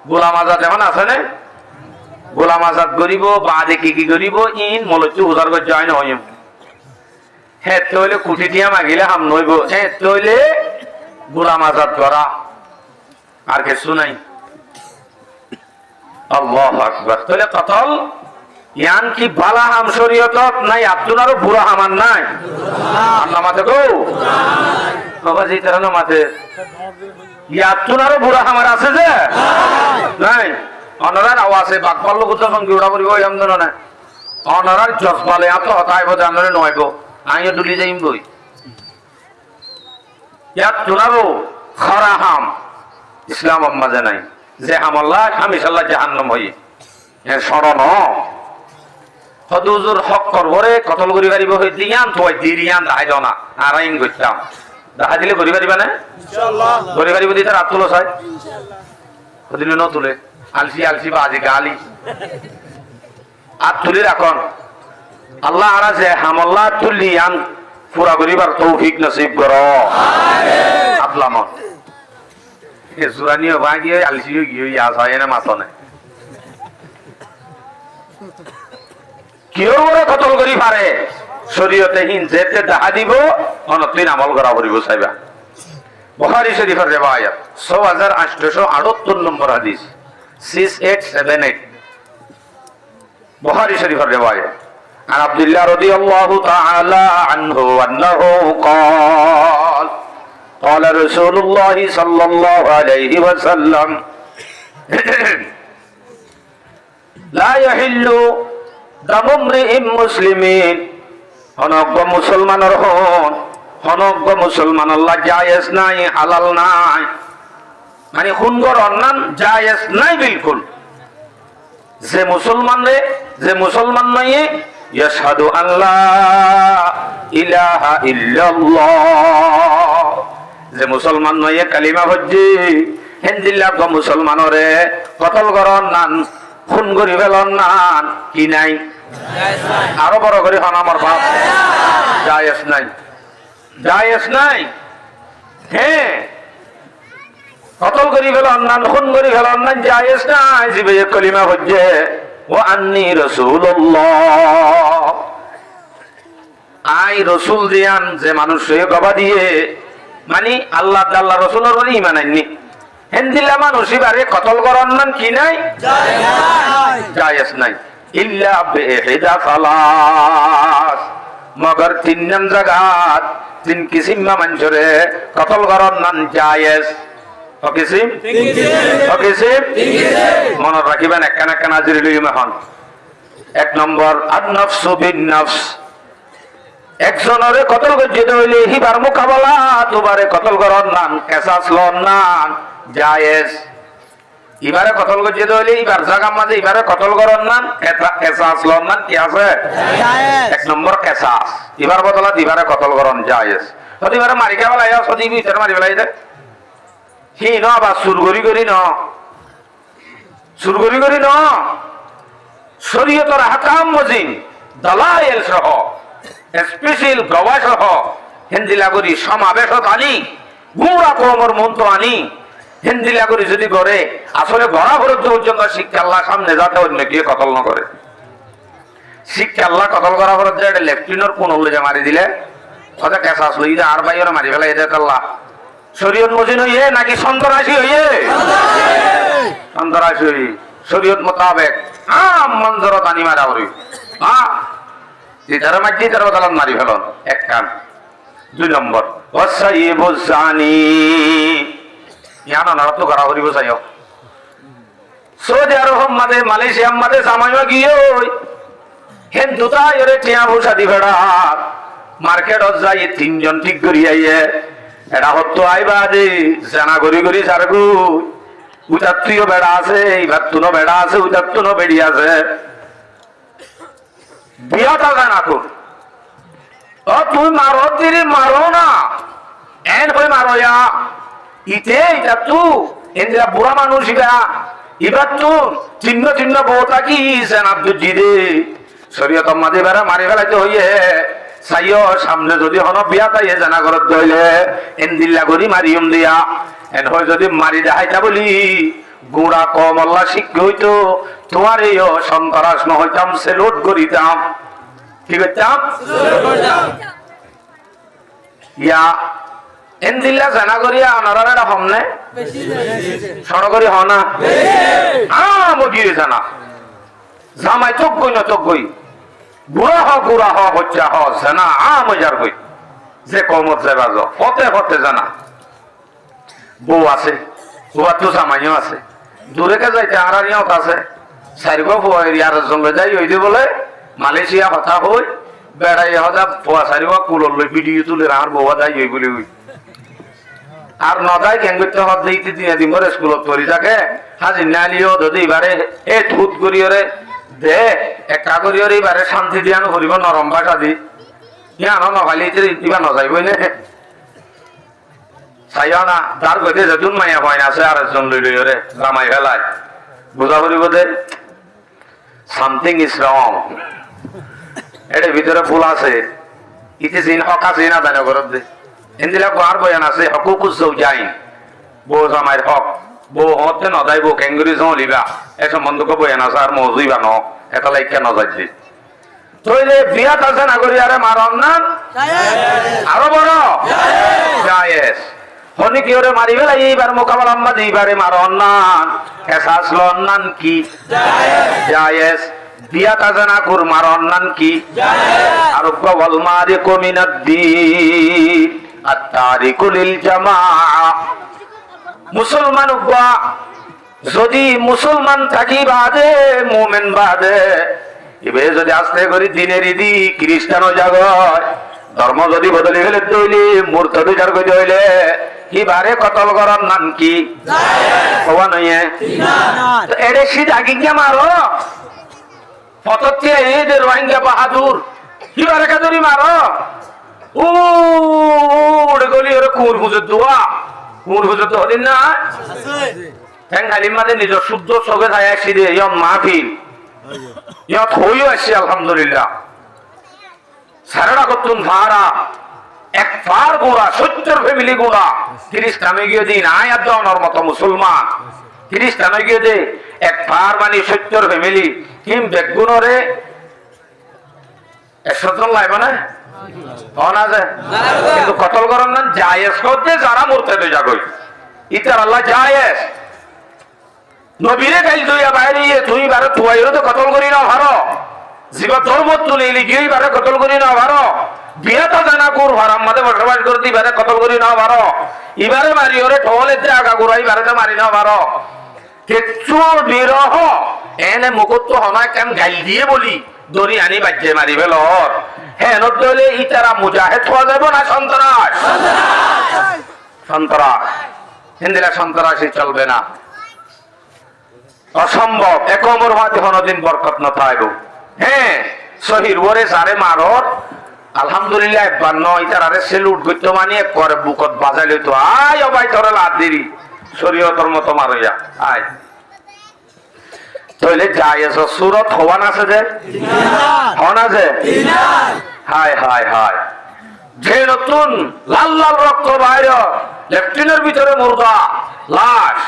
গোলাম আজাদ এমন আছে না গোলাম আজাদ করিব বাদে কি করিব ইন মলচু উজার করে জয়েন হইম হ্যাঁ তইলে কুটি দিয়া মাগিলে হাম নইব হ্যাঁ তইলে গোলাম আজাদ করা আর কিছু নাই আল্লাহু আকবার তইলে কতল ইয়ান কি বালা হাম শরীয়তত নাই আপনারও বুড়া হামান নাই আল্লাহ মাতে গো বাবা জি তারা না মাতে ইয়াতুনারও বুড়া হামার আছে যে নাই অনরার আওয়াজে বাকপাল্লো কুত্তা সঙ্গে উড়া করিব এমন না অনরার জজবালে এত হতাইব জানলে নয়ব আইও ডুলি যাইম বই ইয়াতুনারও খরা হাম ইসলাম আম্মা জানাই যে হামাল্লাহ হামিশাল্লাহ জাহান্নাম হই এর স্মরণ হদুজুর হক করবরে কতল করি পারিব হই দিয়ান তো দিরিয়ান দাইদ না আর আইন করতাম দেখা দিলে করি পারিবা না ইনশাআল্লাহ করি পারিব দি তার আতুলো চাই ইনশাআল্লাহ দিলে ন তুলে আলসি বাজি গালি আর তুলি রাখন আল্লাহ আর আছে হামাল্লাহ তুলিয়ান পুরা করিবার তৌফিক নসিব করো আমিন আল্লাহ এ জুরানিও ভাগি আলসিও গিয়ে আস হয় না মাতনে কেউ ওরা কতল করি পারে শরীয়তে হিন যেতে দেখা দিব অনতিন আমল করা করিব চাইবা বুখারী শরীফের রিওয়ায়াত 6878 নম্বর হাদিস 6878 বুখারী শরীফের রিওয়ায়াত عن عبد الله رضي الله تعالى عنه أنه قال قال رسول الله صلى الله عليه وسلم لا يحل دم امرئ مسلم হনজ্ঞ মুসলমানের হন হনজ্ঞ মুসলমান আল্লাহ জায়েজ নাই হালাল নাই মানে খুনগর অন্যান জায়েজ নাই বিলকুল যে মুসলমান নয় ইয়াশহাদু আল্লা ইলাহা ইল্লাল্লাহ যে মুসলমান নয় কালিমা পড়ছি হিন্দিল্লাহ মুসলমানরে কতল করন নান খুন করি ফেলন নান কি নাই আরো বড় করে হন আমার বাপ জায়েজ নাই হ্যাঁ কতল করি ফেল অন্যান খুন করি ফেল অন্যান জায়েজ নাই জিবে কলিমা হজ্জে ও আন্নি রাসূলুল্লাহ আই রাসূল দিয়ান যে মানুষ গবা দিয়ে মানে আল্লাহ আল্লাহ রাসূলের উপর ঈমান আননি হিন্দিলা মানুষ ইবারে কতল কর অন্যান কি নাই জায়েজ নাই ইল্লা বিহিদা সালাস মগর তিন নাম জাগাত তিন কিসিম মানুষরে কতল করন নান জায়েজ ও কিসিম মনে রাখিবেন একখানা একখানা হাজির লইম এখন এক নম্বর আন-নাফসু বিন-নাফস একজনরে কতল করতে হইলে হিবার মোকাবেলা দুবারে কতল করন নান কেসাস লন নান জায়েজ ইবারে কতল করতে হইলে ইবার জায়গা মাঝে ইবারে কতল করন নান কেসাস লন নান কি আছে এক নম্বর কেসাস ইবার বদলা ইবারে কতল করন জায়েজ যদি ইবারে মারি খাওয়া লাগে যদি ভিতরে মারি ফেলাই দেয় হি ন বা সুরগরি করি ন শরীয়তের আহকাম মজিদ দালাইল সহ স্পেশাল গওয়া সহ হিন্দিলা করি সমাবেশত আনি গুমরা কমর মন্ত্র আনি হিন্দিলা করি যদি করে আসলে বরাবর পর্যন্ত শিক্ষা আল্লাহ সামনে যাতে অন্য গিয়ে কতল না করে শিক্ষা আল্লাহ কতল করা পর লেফটিনের কোন যে মারি দিলে কথা কেসা আসলো ঈদে আর ভাই ওরা মারি ফেলা এদের আল্লাহ শরীয়ত মজিন হইয়ে নাকি সন্তরাশি হইয়ে সন্তরাশি হই শরীয়ত মোতাবেক মঞ্জরত আনি মারা হরি তারা মাঝি তারা বদলান মারি ফেলন এক কান 2 নম্বর করা হরিব চাই সৌদি আরব মাদে মালয়েশিয়া মাদে জামাইয়া গিয়ে হেন দুটাই ওরে টিয়া ভূষা দি ভেড়া মার্কেটত যাই 3 জন ঠিক করি আইয়ে এটা হতো আইবা দে জানা করি করি সারগু উতাত্তুও বেড়া আছে এইবার তুনো বেড়া আছে উতাত্তুনো বেড়ি আছে বিয়াটা জানা তোর তুই মারো তিরি মারো না এন হয়ে মারো ইতে এটা তু এরা বুড়া মানুষ এবার তো চিহ্ন চিহ্ন বউটা কি আব্দুজি রে শরীয়ত মাঝে বেড়া মারি ফেলাইতে হইয়ে চাইও সামনে যদি হন বিয়া তাই জানা ঘরত দইলে এন দিল্লা করি মারিয়ম দিয়া এন হয় যদি মারি দেখাইতা বলি গুড়া কম আল্লাহ শিক্ষা হইতো তোমার এই সন্তারাস ন হইতাম সেলুট করিতাম কি করতাম ইয়া এন দিল্লা জানা করিয়া আনারা এটা হমনে সরকারি হনা মগিয়ে জানা জামাই চোখ গই না চোখ গই গুড়া হ হচ্ছা হ জানা মজার গই যে কমত যাবা ফতে ফতে জানা বউ আছে বউর তো জামাইও আছে দূরে কে যাইতে আর আছে চারিগো ইয়ার সঙ্গে যাই ওই দিয়ে বলে মালয়েশিয়া কথা হই বেড়াই হজা পোয়া চারিগো কুলর লই ভিডিও তুলে আর বউয়া যাই ওই বলে ওই আর নদায় কেন করতে হত দিতে দিয়ে দিন করে স্কুলত পড়ি থাকে হাজির না নিও যদি এবারে এ থুত করিয়রে দে এক কাগরিয়র এবারে শান্তি দিয়ে আনো করিব নরম ভাষা দি ইয়ানো নখালি ইবা নযাইবই নে চাইও না তার গতি যতুন মাইয়া হয় আছে আর একজন লই লইরে জামাই ফেলায় বুঝা করিব দে সামথিং ইজ রং এটার ভিতরে ভুল আছে ইতি জিন হক আছে না জানো করত দে ইন্দিলা আর বয়ান আছে হকুকুজ যাই বউ জামাইর হক বউ হতে নদাই বউ কেঙ্গুরি লিবা এ সম্বন্ধকে বয়ান আছে আর মজুইবা ন এটা লাইকা নজাই দি তইলে বিয়াত আছে না করি আরে মারন না আরো বড় জায়েজ হনি কি ওরে মারি ফেলাই এইবার মোকাবেলা আম্মা এইবারে মারন না এসাস লন্নান কি জায়েজ বিয়াত আছে না কুর মারন নান কি আর ওয়াল মারিকু মিনাদ্দিন আত-তারিকুল জামাআ মুসলমান যদি মুসলমান থাকি বাদে মুমিন বাদে এবে যদি আস্তে করে দিনের ইদি খ্রিস্টানও জাগয় ধর্ম যদি বদলে ফেলে তৈলি মুরতাদু জার কই হইলে এবারে কতল করার নাম কি হওয়া নয় এরে সিধা গিয়া মারো ফততে এই যে রোহিঙ্গা বাহাদুর এবারে কাদুরি মারো ওরে গলি ওরে কুর হুজুর দোয়া কুর হুজুর তো হদিন না হ্যাঁ খালি মাঝে নিজের শুদ্ধ চোখে থাকে সিধে ইয়ম মাহফিল ইয়ত হইও আসছে আলহামদুলিল্লাহ সারাটা করতুন ভাড়া এক পার গোড়া 70 ফ্যামিলি গোড়া 30 টামে গিয়ে দিন আয়াত দেওয়ানোর মতো মুসলমান 30 টামে গিয়ে দে এক পার মানে 70 ফ্যামিলি কিম বেগুনরে 100 জন লাইব না না যায় কিন্তু কতল করেন না জায়েজ করতে যারা মুরতাদে জাগই ইতার আল্লাহ জায়েজ নবীরে গাইল দুইয়া বাইরে তুই বারে তুইরো তো কতল করি না ভারো জীবা ধর্ম তুলে গিয়ে বারে কতল করি না ভারো বিয়াটা জানা কর হারাম মাঝে বসবাস করতে এবারে কতল করি না ভারো এবারে মারি ওরে ঠোলেতে আগা গুড়াই বারেতে মারি না ভারো কেচুর বিরহ এনে মুকুত হনা কেন গাইল দিয়ে বলি দড়ি আনি বাজ্যে মারি ফেলর হ্যাঁ নদলে ইতারা মুজাহিদ হওয়া যাব না সন্ত্রাস সন্ত্রাস হিন্দিরা সন্ত্রাসী চলবে না অসম্ভব একমর মাঝে কোনদিন বরকত না পাইব হ্যাঁ শহীদ ওরে সারে মারর আলহামদুলিল্লাহ একবার নয় তারে সেলুট করতে মানিয়ে করে বুকত বাজাইলে তো আয় ভাই তোরা লাদ দিরি শরীয়তর মতো মারইয়া আয় তইলে জায়েজ সুরত হওয়ান আছে যে হন আছে হায় হায় হায় যে নতুন লাল লাল রক্ত বাইর লেফটিনের ভিতরে মুর্দা লাশ,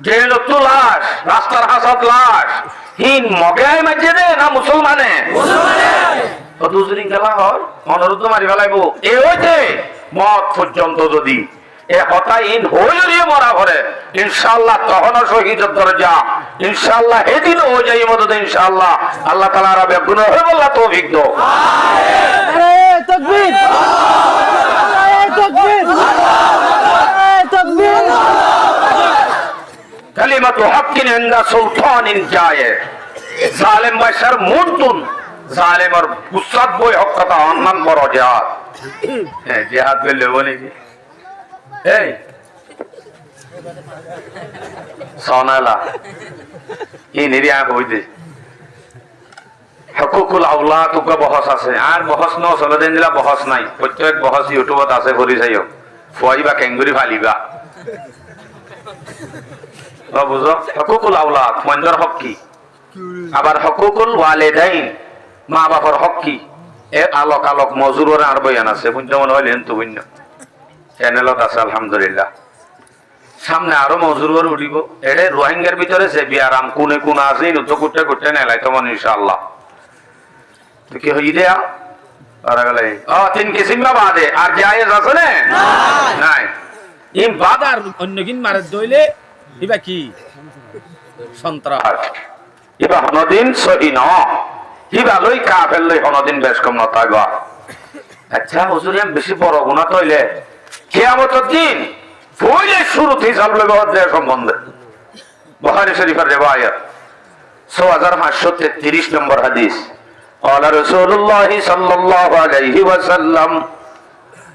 যে নতুন লাশ রাস্তার হাসাত লাশ হিন মগাই মাঝে দে না মুসলমানে দুজনী খেলা হয় অনুরোধ মারি ফেলাইব এ হইতে মত পর্যন্ত যদি এ হতাইন হইলিয়ে মরা ভরে ইনশাআল্লাহ তখন শহীদের দরজা ইনশাআল্লাহ এদিনও হয়ে যাই মদত ইনশাআল্লাহ আল্লাহ তাআলা আর বেগুন হয়ে বললা তৌফিক দাও। তাকবীর তাকবীর তাকবীর কালিমাতু হাক্কিন ইনদা সুলতানিন জায়ের জালেম বাদশার মুনতুন জালেমর উস্তাদ বই হক কথা অন্যান বড় জিহাদ জিহাদ বললে বলে কি এই সোনালা এই নিরিয়া হইতে হকুকুল আওলাদ উকা বহস আছে আর বহস ন চলে দিন দিলা বহস নাই প্রত্যেক বহস ইউটিউবত আছে ভরি চাইও ফুয়াইবা কেঙ্গুরি ফালিবা বুঝো হকুকুল আওলাদ মন্দর হক কি আবার হকুকুল ওয়ালিদাইন মা বাবার হক কি এ আলোক আলোক মজুরের আর বয়ান আছে বুঝতে মনে হইলেন তো বুঝল চ্যানেলত আছে আলহামদুলিল্লাহ সামনে আরো মজুর উঠিব এড়ে রোহিঙ্গার ভিতরে সে বিয়ারাম কোনে কোন আছে তো কুটে কুটে নেলাই তোমার ইনশাআল্লাহ তো কি হই দেয়া আর গেলে তিন কিসিম বাদে আর জায়েজ আছে না নাই ইম বাদার অন্যকিন মারে দইলে ইবা কি সন্ত্রাস ইবা হনদিন সহি ন ইবা লই কাফের লই হনদিন বেশ কম না থাকবা আচ্ছা হুজুর আমি বেশি বড় গুনাহ তইলে কিয়ামতের দিন পয়লে শুরুতেই জালবে বাদের সম্বন্ধে বুখারী শরীফের riwayat 6533 নম্বর হাদিস قال رسول الله صلى الله عليه وسلم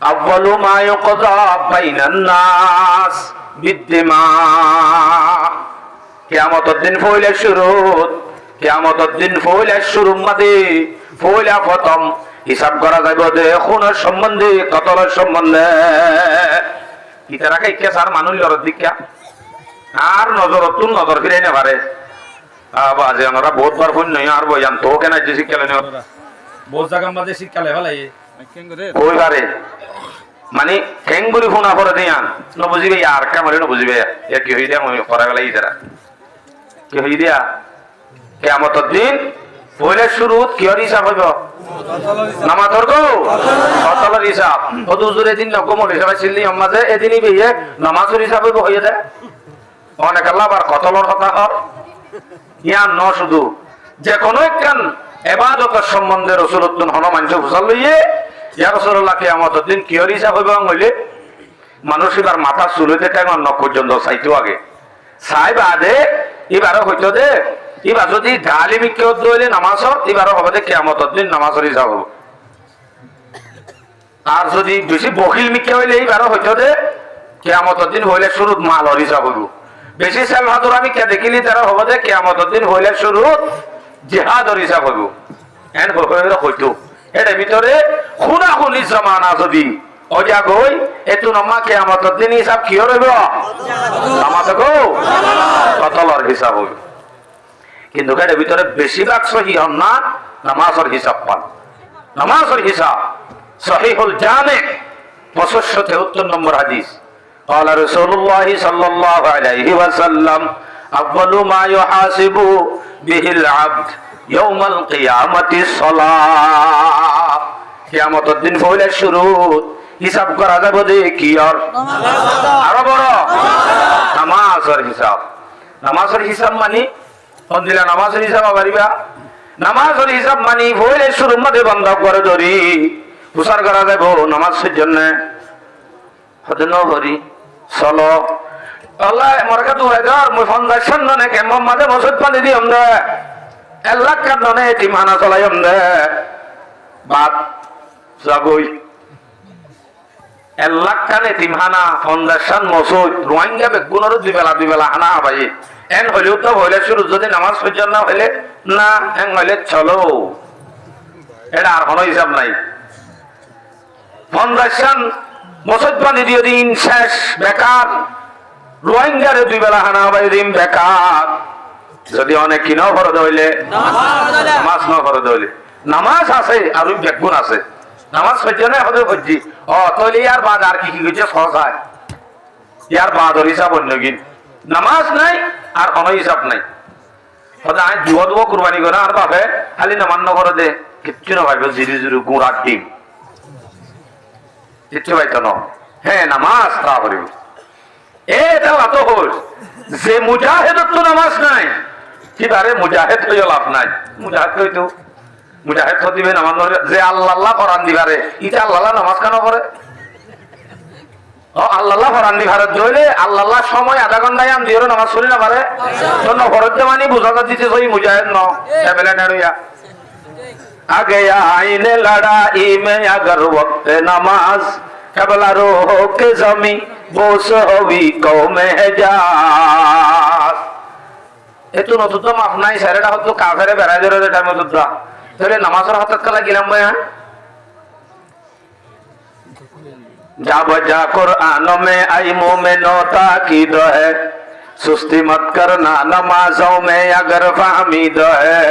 أول ما يقضى بين الناس بالدماء কিয়ামতের দিন পয়লে শুরু কিয়ামতের দিন পয়লে শুরু মধ্যে পয়লা প্রথম হিসাব করা যাবে যে খুনের সম্বন্ধে কতলের সম্বন্ধে ইতারা কাইকে সার মানুষ লড়ত দিকা আর নজরতুন নজর ফিরে না পারে আবাজে আমরা বহুত বার ফোন নই আর বয়ান তো কেন যে শিক্ষালে না বহুত জায়গা মাঝে শিক্ষালে ফেলাই কই পারে মানে কেঙ্গুরি ফোনা করে দিয়ান ন বুঝিবে আর কামরে ন বুঝিবে এ কি হই দিয়া মই করা গেল ইতারা কি হই দিয়া কিয়ামতের দিন পয়লা শুরু কি হিসাব হইব নামাজ ধরগো কতলের হিসাব হুজুরে দিন নকমল হিসাব ছিলি আমাদের এদিনই বিয়ে নামাজের হিসাব হইব হইয়া দেয় অনেক আল্লাহ আবার কতলের কথা হর ইয়ান ন শুধু যে কোনো একখান ইবাদতের সম্বন্ধে রাসূলুল্লাহ হনুমানকে বুঝাল লইয়ে ইয়া রাসূলুল্লাহ কিয়ামতের দিন কি হিসাব হইব হইলে মানুষ এবার মাথা চুলতে টাইম ন পর্যন্ত চাইতো আগে চাই বাদে এবারও হইতো দে এবার যদি গালি বিক্রিয়ত দইলে নামাজত এবারও হবে যে কিয়ামতের দিন নামাজের হিসাব হবে আর যদি বেশি বকিল মিকে হইলে এইবারও হইতো দে কিয়ামতের দিন হইলে শুরুত মালর হিসাব হইব বেশি সেল হাদুর আমি কে দেখিলি তারা হবে যে কিয়ামতের দিন হইলে শুরুত জিহাদর হিসাব হইব এন হইতো এর ভিতরে খুনাখুনি জামানা যদি অজা গই এতু নমা কিয়ামতের দিন হিসাব কি হইব নামাজ গো কতলর হিসাব হইব কিন্তু এর ভিতরে বেশিরভাগ সহি হন না নামাজের হিসাব পান নামাজের হিসাব সহিহুল জামি' 573 নম্বর হাদিস قال رسول الله صلى الله عليه وسلم أول ما يحاسب به العبد يوم القيامة الصلاة কিয়ামতের দিন পয়লা শুরু হিসাব করা যাবে যে কি আর আরো বড় নামাজের হিসাব নামাজের হিসাব মানে দিলা নামাজের হিসাব পারিবা নামাজের হিসাব মানে পয়লা শুরুর মধ্যে বন্ধ করে ধরি প্রচার করা যাবে নামাজের জন্য হতে ন হরি চলো আল্লাহ মরকা তো হয় ধর মই ফাউন্ডেশন ননে কে মোহাম্মদে মসজিদ পানি দিম দে আল্লাহ কার ননে এতিমানা চলাইম দে বাদ যাবই আল্লাহ কান এতিমানা ফাউন্ডেশন মসজিদ রোহিঙ্গা বেগুনর দুই বেলা হানা ভাই এন হইলেও তো হইলে শুরু যদি নামাজ পর্যন্ত না হইলে না এন হইলে চলো এটা আর কোনো হিসাব নাই ফাউন্ডেশন মসজিদ পানি দিয়ে দিন শেষ বেকার রোহিঙ্গারে দুই বেলা হানা বাই দিন বেকার যদি অনেক কি ন ফরদ হইলে নামাজ ন ফরদ হইলে নামাজ আছে আর বেগুন আছে নামাজ পড়ছে না এখন পড়ছি তাহলে ইয়ার বাদ আর কি কি করছে সহসায় ইয়ার বাদর হিসাব অন্য কিন নামাজ নাই আর অন হিসাব নাই হয়তো আমি দুয়া দুয়া কুরবানি করে আর বাপে খালি নামান্য করে দে কিচ্ছু না ভাইব জিরু জিরু গুড়ার ডিম কিচ্ছু পাইত না হ্যাঁ নামাজ তা করিব এটা এত হোস যে মুজাহেদত তো নামাজ নাই কিবারে মুজাহেদ হইয়া লাভ নাই মুজাহেদ হইতো মুজাহেদ হতিবে নামাজ যে আল্লাহ কোরআন দিবারে ইটা আল্লাহ নামাজ কেন করে আল্লাহ কোরআন দিবারে ধরে আল্লাহ সময় আধা ঘন্টায় আম দিও নামাজ পড়ি না পারে তো নফরত মানে বুঝা যাচ্ছে ওই মুজাহিদ ন এবেলা নেড়িয়া আগে আইনে লড়াই মে अगर वक्त नमाज कबला रो के जमी बोस होवी कौमे जा এতো নতুন তো মাফ নাই সারেটা হতো কাফেরে বেড়াই ধরে টাইম হতো তাহলে নামাজের হাতত কালা গেলাম ভাই जा बजा कुरान में आई मोमिनो ताकीद है सुस्ती मत करना नमाजों में अगर फामीद है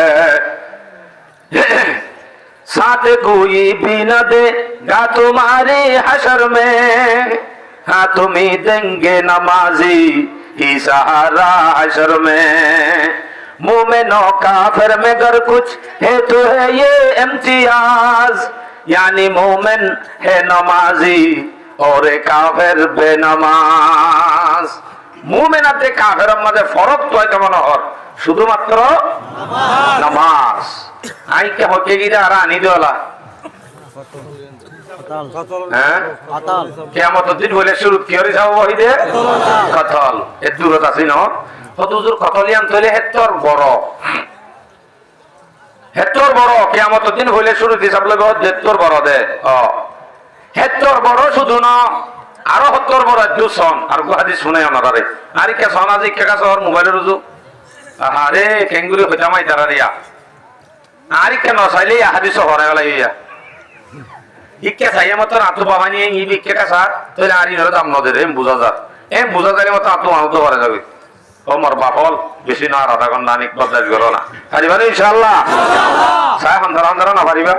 साथ कोई भी न देगा तुम्हारे हशर में हाँ तुम ही देंगे नमाजी ही सहारा हशर में मोमिनो काफिर में अगर कुछ है तो है ये इम्तियाज यानी मोमिन है नमाजी और काफिर बेनमाज মুমিন আর কাফেরের মধ্যে ফারাক তো কেমন হয় শুধুমাত্র নামাজ আইকে হকে গিরা আর আনি দেওয়ালা হ্যাঁ কিয়ামতের দিন হলে শুরু কি হরে যাব বহিদে কতল এ দূরত আছে না কত দূর কতলিয়ান তলে হেতর বড় কিয়ামতের দিন হলে শুরু হিসাব লগে হেতর বড় দে হেতর বড় শুধু না আরো হত্তর বড় দুসন আর গুহাদি শুনে আমারে আরে কে সনাজি কে কাছে ওর মোবাইলের রুজু আরে কেঙ্গুরি হইতামাই তারারিয়া আরে কে নসাইলে হাদিস হরে গলাইয়া ইকে চাইয়ে মত আতু বাবানি ই বিকে কাছা তইলে আরি ধরে দাম নদে রে বুঝা যা বুঝা যালে মত আতু আউতো হরে যাবে ও মোর বাপল বেশি না আধা ঘন্টা নিক বদল করো না পারিবারে ইনশাআল্লাহ সাহেব আন্ধারা না পারিবা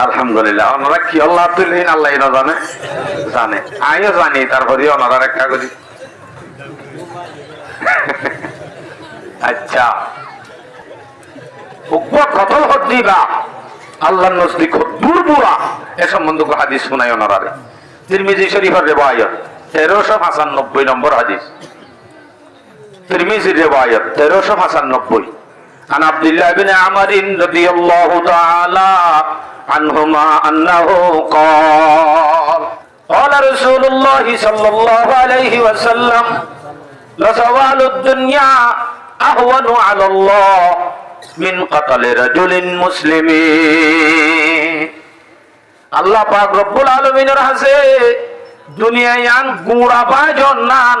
আলহামদুলিল্লাহ ওনারা কি আল্লাহ তুলেন আল্লাহ না জানে আমিও জানি তারপরে ওনারা একটা করি আচ্ছা কতল হদ্দিবা আল্লাহ নজদিক দূর বুড়া এ সম্বন্ধে হাদিস শোনায় ওনারা তিরমিজি শরীফের রিওয়ায়াত 1395 নম্বর হাদিস তিরমিজির রিওয়ায়াত 1395 عن عبد الله بن عمر رضي الله تعالى عنهما أنه قال قال رسول الله صلى الله عليه وسلم لزوال الدنيا أهون على الله من قتل رجل مسلم الله পাক রব্বুল আলামিনের হাসে দুনিয়ায়ান গুড়া বাজন নান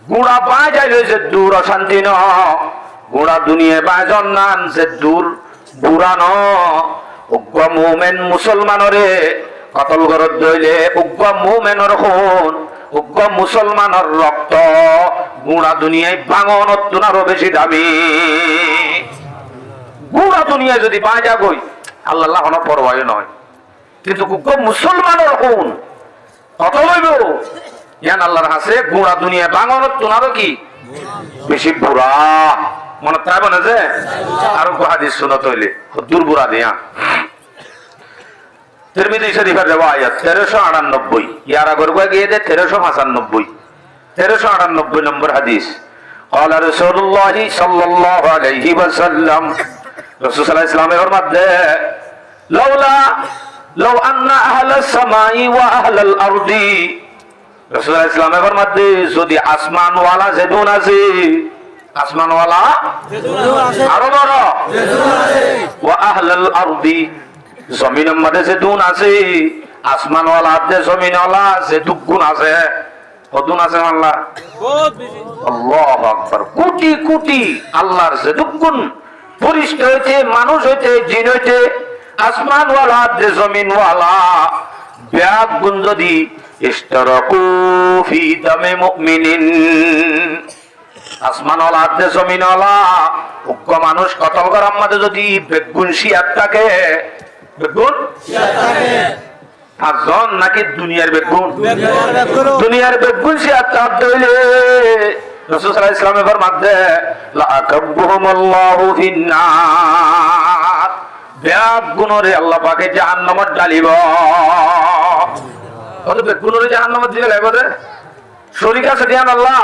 গুড়া বাজাইলে যে দূর অশান্তি ন গুড়া দুনিয়া বাজন নান যে দূর বুড়া ন উগ্র মুমিন মুসলমানরে কতল গরত দইলে উগ্র মুমিনের খুন উগ্র মুসলমানের রক্ত গুড়া দুনিয়ায় বাঙনত তুনারও বেশি দামি গুড়া দুনিয়া যদি বাজা গই আল্লাহ কোনো পরোয়া নয় কিন্তু উগ্র মুসলমানের খুন কত লইব ইয়ান আল্লাহর হাসে গুড়া দুনিয়া বাঙনত তুনারও কি বেশি বুড়া মনে তাই বলে যে আরো হাদিস শুনত হইলে দূর বুড়া দিয়া তিরমিজি শরীফের রিওয়ায়াত 1398 ইয়ার আগর গিয়ে দে 1395 1398 নম্বর হাদিস قال رسول الله صلى الله عليه وسلم রাসূল সাল্লাল্লাহু আলাইহি ওয়াসাল্লামের ফরমাতে لو ان اهل السماء واهل الارض রাসূল সাল্লাল্লাহু আলাইহি ওয়াসাল্লামের ফরমাতে যদি আসমান ওয়ালা জেদুন আছে আসমান ওয়ালা জেদুন আছে আরো বড় জেদুন আছে ওয়া আহলাল আরদি জমিনের মধ্যে জেদুন আছে আসমান ওয়ালা আছে জমিন ওয়ালা আছে দুগুণ আছে কতগুণ আছে আল্লাহ বহুত বেশি আল্লাহু আকবার কোটি কোটি আল্লাহর জেদুগুণ ফরিশত হইতে মানুষ হইতে জিন হইতে আসমান ওয়ালা আছে জমিন ওয়ালা ব্যাগ গুণ যদি ইশতারাকু ফি দামে মুমিনিন আসমানওয়ালা আদে জমিনওয়ালা উগ্র মানুষ কতল করার মাঝে যদি বেগুন শিয়ার থাকে, বেগুন পাঁচজন নাকি দুনিয়ার বেগুন, দুনিয়ার বেগুন শিয়ার তাপ দইলে রাসূল সাল্লাল্লাহু আলাইহি ওয়াসাল্লাম ফরমাতে লাআকাবহুমুল্লাহু ফিন্নার, বেগুনরে আল্লাহ পাকে জাহান্নামে ডালিব। কত বেগুনরে জাহান্নামে দিবে লাগবে শরীক আছে জ্ঞান আল্লাহ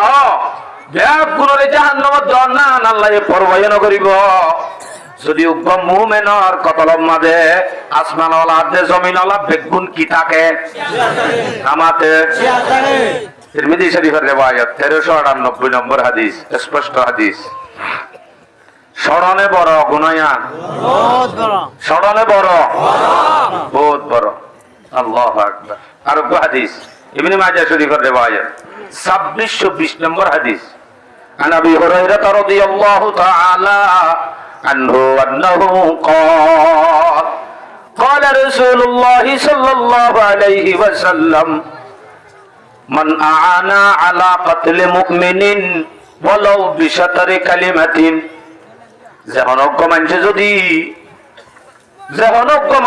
বেগুনরে জাহান্নামে দেন না আল্লাহ পরবাহ নকরিব। যদি উগ্র মুমিনের কতলম মাঝে আসমানওয়ালা আদে জমিনওয়ালা বেগুন কি থাকে আমাতে তিরমিজি শরীফের রিওয়ায়াত 1398 নম্বর হাদিস, স্পষ্ট হাদিস। স্মরণে বড় গুনায়ান, স্মরণে বড়, বহুত বড়। আল্লাহু আকবার। আর হাদিস ইবনে মাজাহ শরীফের রিওয়ায়াত 2620 নম্বর হাদিস। আন আবি হুরায়রা রাদিয়াল্লাহু তাআলা আনহু আন্নাহু ক্বাল قال رسول الله صلى الله عليه وسلم من أعانا على قتل مؤمن ولو بشطر كلمة, যখন অজ্ঞ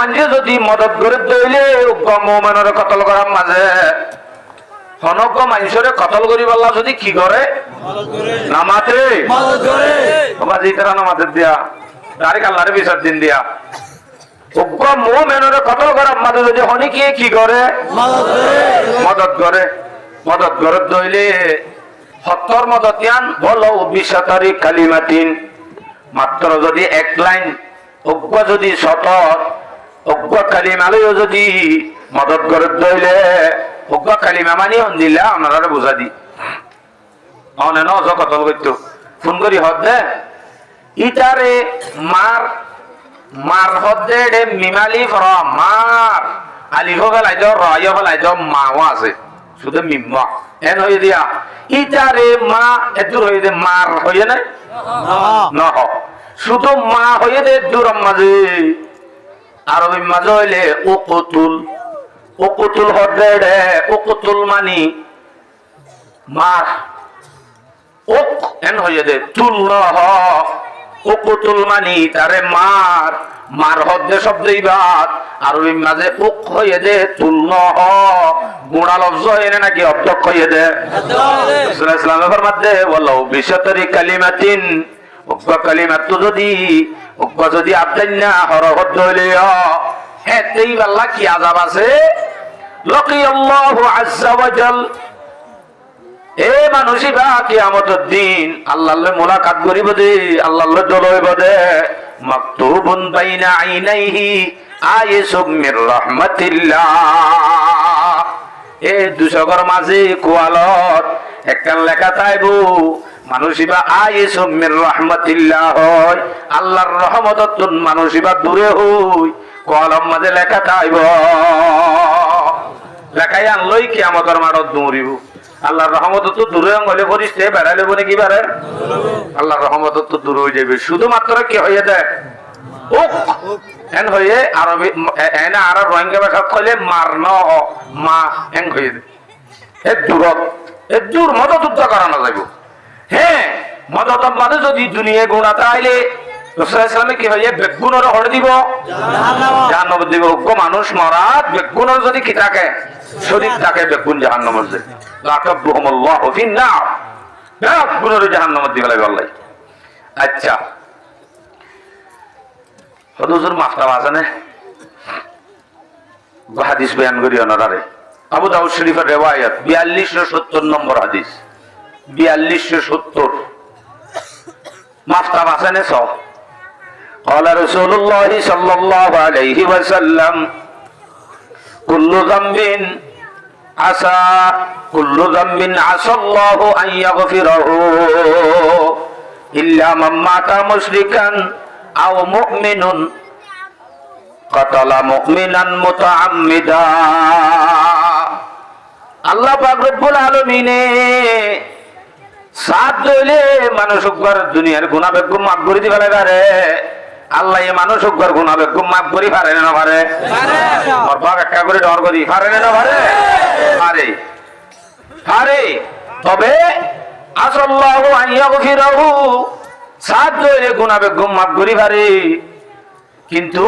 মানুষে যদি মদত করে দইলে অজ্ঞ মুমিনের কতল করার মাঝে অনজ্ঞ মানুষের কতল করি বললা যদি কি করে নামাতে বাজি তারা নামাতে দিয়া ডাইরেক্ট আল্লাহর বিচার দিন দিয়া অজ্ঞ মুমিনের কতল করার মাঝে যদি অনেকে কি করে মদত করে, মদত করে দইলে হত্তর মদতিয়ান বলো বিশতারি কালিমাতিন, মাত্র যদি এক লাইন অজ্ঞ যদি সতর অজ্ঞ কালিমালয় যদি মদত করে দইলে অজ্ঞ কালিমা মানি দিলা আপনারা বুঝা দি অনে ন কতল করতো ফোন করি হদে ইটারে মার মার হদে মিমালি ফর মার আলিফ ফেলাই দাও রয় ফেলাই দাও মাও আছে শুধু মিম্মা এন হয়ে দিয়া ইটারে মা এদুর হয়ে দে মার হয়ে নাই নহ শুধু মা হয়ে দে দূর মাঝে আরবি মাঝে হইলে ও কতুল, ও কতুল হদে ও কতুল মানি মার ওক এন হয়ে দে তুল নহ ও কতুল মানি তারে মার মার হদে শব্দই বাদ আরবি মাঝে ওক হয়ে দে তুল নহ গুণা লফজ হয়ে নাকি অধ্যক্ষ হয়ে দে ইসলামের ফরমাতে বলো বিশতারি কালিমাতিন অজ্ঞ কালিমাত যদি আবদান না হরহত দইলে হেতেই আল্লাহ কি আযাব আছে লাকিয়াল্লাহু আযজা ওয়া জাল, এ মানুষই বা কিয়ামতের দিন আল্লাহর মুলাকাত করিব দে, আল্লাহর দলইব দে মাকতুবুন বাইনা আইনাইহি আয়াসুম মির রাহমাতিল্লাহ, এ দুশগর মাঝে কোয়ালত একটা লেখা তাইবো মানুষিবা আয়াসুম মির রাহমাতিল্লাহ, হয় আল্লাহর রহমততুন মানুষিবা দূরে হই কলম মাঝে লেখা তাইব লেখাই আনলই কিয়ামতের মাঠত দৌড়িব। আল্লাহর রহমত তো দূরে হলে ফরিস্তে বেড়াইলে বলে কি বারে আল্লাহর রহমত তো দূরে হয়ে যাবে, শুধুমাত্র কি হয়ে দেয় ওক এন হয়ে আরবি এনে আর রোহিঙ্গা ভাষা কইলে মার ন মা এন হয়ে দে এ দূরত এ দূর মদত উদ্ধার করানো যাইব। হ্যাঁ মদত মানে যদি দুনিয়া গুণা তাইলে রাসূল ইসলামে কি হয়ে বেগুনের হড় দিব জাহান্নামে দিব। অজ্ঞ মানুষ মরাত বেগুনের যদি কি থাকে শরীর থাকে বেগুন জাহান্নামে যায় লাকাবহুমুল্লাহু ফিন্নার, বেগুনের জাহান্নামে দিবে লাগে আল্লাহ। আচ্ছা হুজুর মাফটা আছে না হাদিস বয়ান করি ওনারে আবু দাউদ শরীফের রিওয়ায়াত 4270 নম্বর হাদিস 4270 মাফটা আছে না সব قال رسول الله صلى الله عليه وسلم كل ذنب عسى الله أن يغفره إلا من مات مشركا أو مؤمن قتل مؤمنا متعمدا। আল্লাহ পাক রব্বুল আলামিনে সাত দইলে মানুষ উপর দুনিয়ার গুনাহ বেগম মাফ করে দিবে পারে। আল্লাহ এই মানুষ উপর গুনাহ বেগম মাফ করি পারে না পারে? পারে। আর বাগ একটা করে ডর করি পারে না পারে? পারে পারে। তবে আসাল্লাহু আন ইয়াগফিরাহু সাহায্য এর গুনাহ বেগম মাফ করি পারে কিন্তু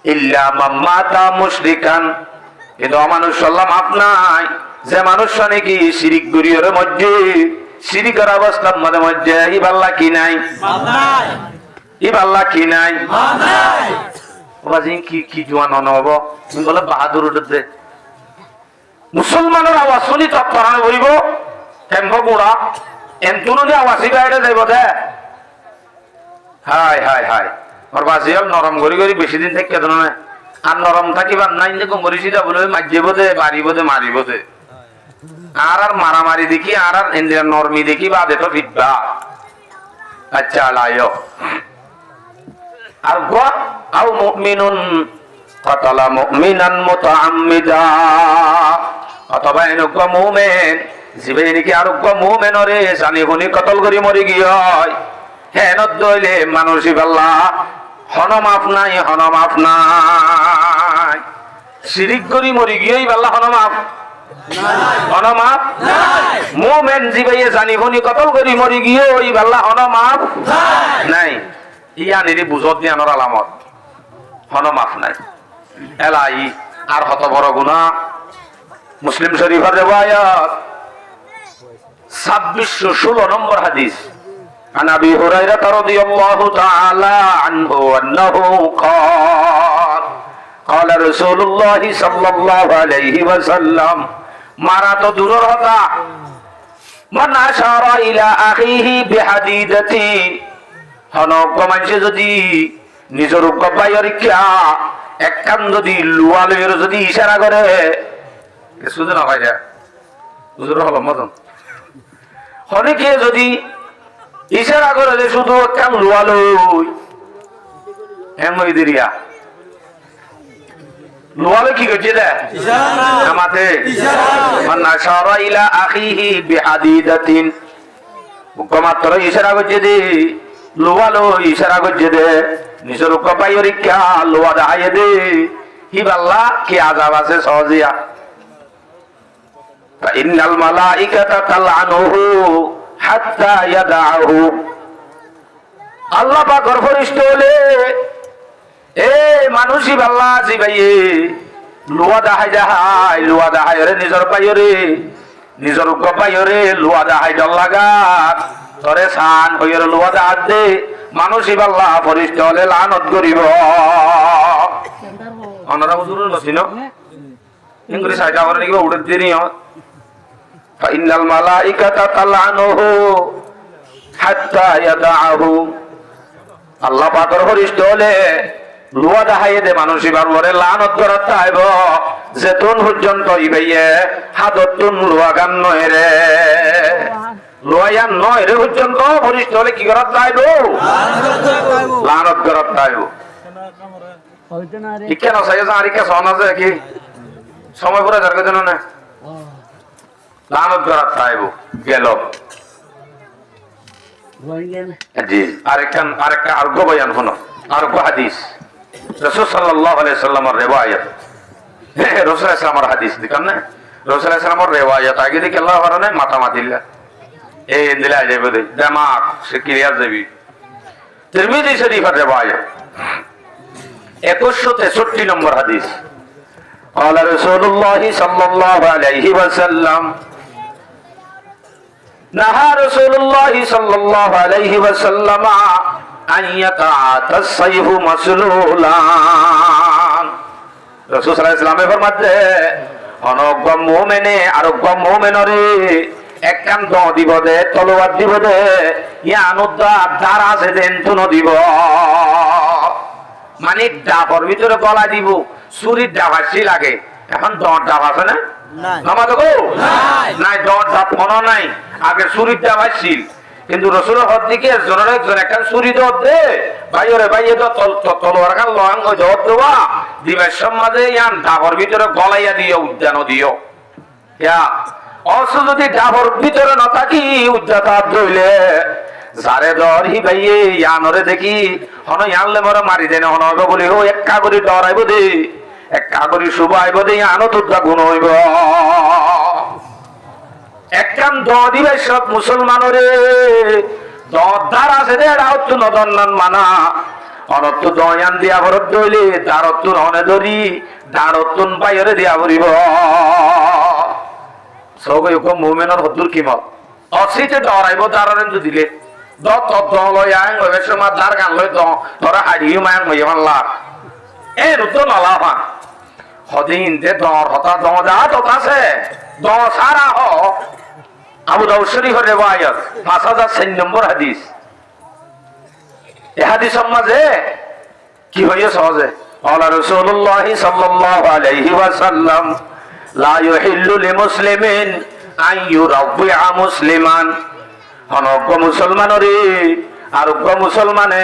ইল্লা মামাতা মুশরিকান কিন্তু মানুষ সাল্লাম আপনাই যে মানুষ নাকি শিরিক করির মধ্যে শিরিকের অবস্থার মধ্যে ইবাল্লাহ কি নাই ইবাল্লাহ কি নাই কি জোয়ান হব তুমি বলে বাহাদুর উঠে মুসলমানের আওয়াজ শুনি তৎপরানো করিব কেম্প গুড়া এন্তুনি আওয়াজ বাইরে যাইব দে হাই হাই হাই ওর বাসিয়াল নরম করি করি বেশি দিন থেকে না আর নরম থাকিবার নাই যে কমরিসিটা বলে মাজিব দে মারিব দে মারিব দে আর মারামারি দেখি আর ইন্ডিয়ান নরমি দেখি বাদে তো ফিটবা আচ্ছা লাইও আর গো আও মুমিনুন কাতালা মুমিনান মুতাআম্মিদা অথবা এনেকুৱা মুমিন জিবে নেকি আর গো মুমিনরে জানি শুনি কতল করি মরি গিয় হেনত দইলে মানুষই আল্লাহ হন মাফ নাই শিরিক করি মরি গিয়েই আল্লাহ হন মাফ মুমিন জিবে জানি শুনি কতল করি মরি গিয়ে ওই আল্লাহ হন মাফ নাই ইয়ানিরি বুঝত জ্ঞানৰ আলামত হন মাফ নাই এলাই আর হত বড় গুনাহ মুসলিম শরীফের রিওয়ায়াত 2616 নম্বর হাদিস عن ابي هريره رضي الله تعالى عنه انه قال قال رسول الله صلى الله عليه وسلم মারা তো দূরের কথা মান আশারা ইলা আখিহি বিহাদিদাতি হনক মানুষে যদি নিজের উপায়রিকা একখান যদি লুয়ালের যদি ইশারা করে শুধু না ভাই হুজুর হলো মতন অনেকে যদি ইশারা করে যে শুধু একখান লুয়ালই এমই দিরিয়া লুয়ালে কি করছে দে আমাতে মান আশারা ইলা আখিহি বিহাদিদাতিন মাত্র ইশারা করছে দে লোয়ালো ইশারা করছে দে নিজের কপাইরিকা লোয়া দাহাই দে হি আল্লাহ কি আযাব আছে সহজিয়া ইন্নাল মালাইকাতা তালআনুহু হাত্তা ইয়াদাহু আল্লাহ পাকের ফেরেশতা হলে এ মানুষই আল্লাহ জিবাইয়ে লোয়া দাহাই রে নিজের কপাইরে লোয়া দাহাই দল লাগা তরে সান হইর লোয়া দাহাত দে মানুষই আল্লাহ ফেরেশতা হলে লানত করিব অনরা হুজুর নছিন ইংরেজি সাইডা করে নিবা উড়ে দিনিও ফাইনাল মালাইকাতা তালআনুহু হাত্তা ইয়াদাহু আল্লাহ পাকের ফেরেশতা হলে লোয়া দাহাই দে মানুষই বারবারে লানত করাত আইব যেতুন পর্যন্ত ইবাইয়ে হাদতুন লোয়া গান নয় রে লোয়ান নয় রে পর্যন্ত ফেরেশতা হলে কি করাত আইব লানত করাত আইব ঠিক কেন সাইজা আরিকা সোনা যে কি সময় পুরো দরকার জন্য না লানত করাত আইব গেল জি আরেকটা আরগো বয়ান শুনো আরগো হাদিস রাসূল সাল্লাল্লাহু আলাইহি সাল্লামের রিওয়ায়াত রাসূল সাল্লামের হাদিস দেখেন না রাসূল সাল্লামের রিওয়ায়াত আগে দেখে আল্লাহ করে না মাথা মাতিলা এই দিলা যাবে দে দিমাগ সে ক্লিয়ার যাবি তিরমিজি শরীফের রিওয়ায়াত 2163 নম্বর হাদিস قال رسول الله صلى الله عليه وسلم نهى رسول الله صلى الله عليه وسلم أن يتعاطى السيف مسلولا রাসূল সাল্লাল্লাহু আলাইহি ওয়াসাল্লাম ফরমাতে অনগ্য মুমিনে আরগ্য মুমিনরে একখান দ দিব দে তলোয়ার দিব দে ইয়ানুদ্দা দ্বার আছে দেন তুন দিব মানে ডাবর ভিতরে গলা দিব ছুরির ডাবাসি লাগে এখন দর ডাব আছে না নামাজ গো নাই দর ডাব মনে নাই আগে ছুরির ডাবাসিল কিন্তু রাসূলের হাত দিকে জনের একজন একটা ছুরি দর দে ভাইরে ভাইয়ে তো তলোয়ার খান লহাঙ্গ দর দেওয়া দিবের সমাজে ইয়ান ডাবর ভিতরে গলাইয়া দিও উদ্যান দিও ইয়া অস যদি ডাবর ভিতরে না থাকি উদ্যাতা ধইলে যারে দর হি ভাইয়ে ইয়ানরে দেখি হন ইয়ানলে মরে মারি দেন হন হবে বলি ও এক কাগরি দর আইব দে এক কাগরি শুভ আইব দে ইয়ানো তুদা গুণ হইব একখান দ দিবে সব মুসলমানরে দার আছে দে রাউত নদন্নন মানা অনত্ত দয়ান দিয়া ভরত দইলে দারতুন অনে ধরি দারতুন বাইরে দিয়া ভরিব সবাই মুমিনের হদ্দুর কিমত অসিতে ডরাইব দাররেন দিলে দ তত লয় আং লয় সময় দার গান লয় দ তোরা হাড়িও মায়াং মইয়া মানলা এ রুতো নলাফা হদিন দে দর হতা দ যা তো আছে দ সারা হ আবু দাউদ শরীফের রিওয়ায়াত 5006 নম্বর হাদিস এই হাদিসের মাঝে কি হইছে সহজে আলা রাসূলুল্লাহ সাল্লাল্লাহু আলাইহি ওয়াসাল্লাম লা ইউহিল্লু লিমুসলিমিন আন ইউরাবিআ মুসলিমান অনগ্য মুসলমানরে আরোগ্য মুসলমানে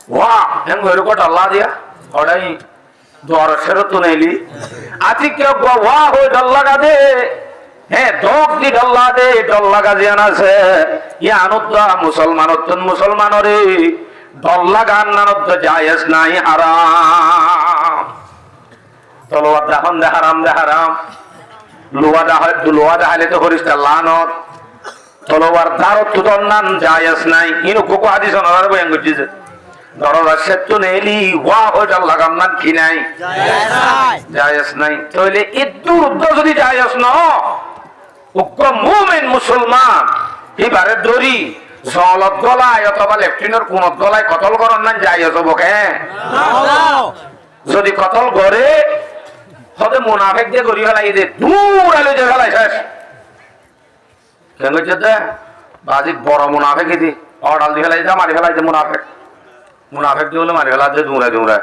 ওয়া এন গয়র কত আল্লাহ দিয়া ওড়াই দর শরত নেলি আতিকে ওয়া হই আল্লাহ গাদে হে দক দি আল্লাহ দে আল্লাহ গাজিয়ান আছে ইয়া আনুদ্দা মুসলমানতন মুসলমানরে দল্লা গান নানত জায়েজ নাই হারাম তলোয়ার দাহন দে হারাম লোয়া দাহালে তো ফরিস্তা লানত তলোয়ার দারত তুদন নান জায়েজ নাই ইনু কোকো হাদিস অনার বয়ান করছিস দরজা সেতু নেলি ওয়া হইটা লাগাম নান কি নাই জায়েজ নাই তাহলে ইদ্দু উদ্দ যদি জায়েজ ন উক্ক মুমিন মুসলমান এবারে দড়ি জলত গলায় অথবা লেফটিনের কোনত গলায় কতল করন না জায়েজ হবো কে যদি কতল করে হতে মুনাফিক দিয়ে গড়ি ফেলাই দে দূর আলো যে ফেলাই শেষ কেন দে বাজি বড় মুনাফিক দি অর্ডাল দিয়ে ফেলাই দে মারি ফেলাই দে মুনাফিক দিয়ে হলে মারি ফেলা দে দূরে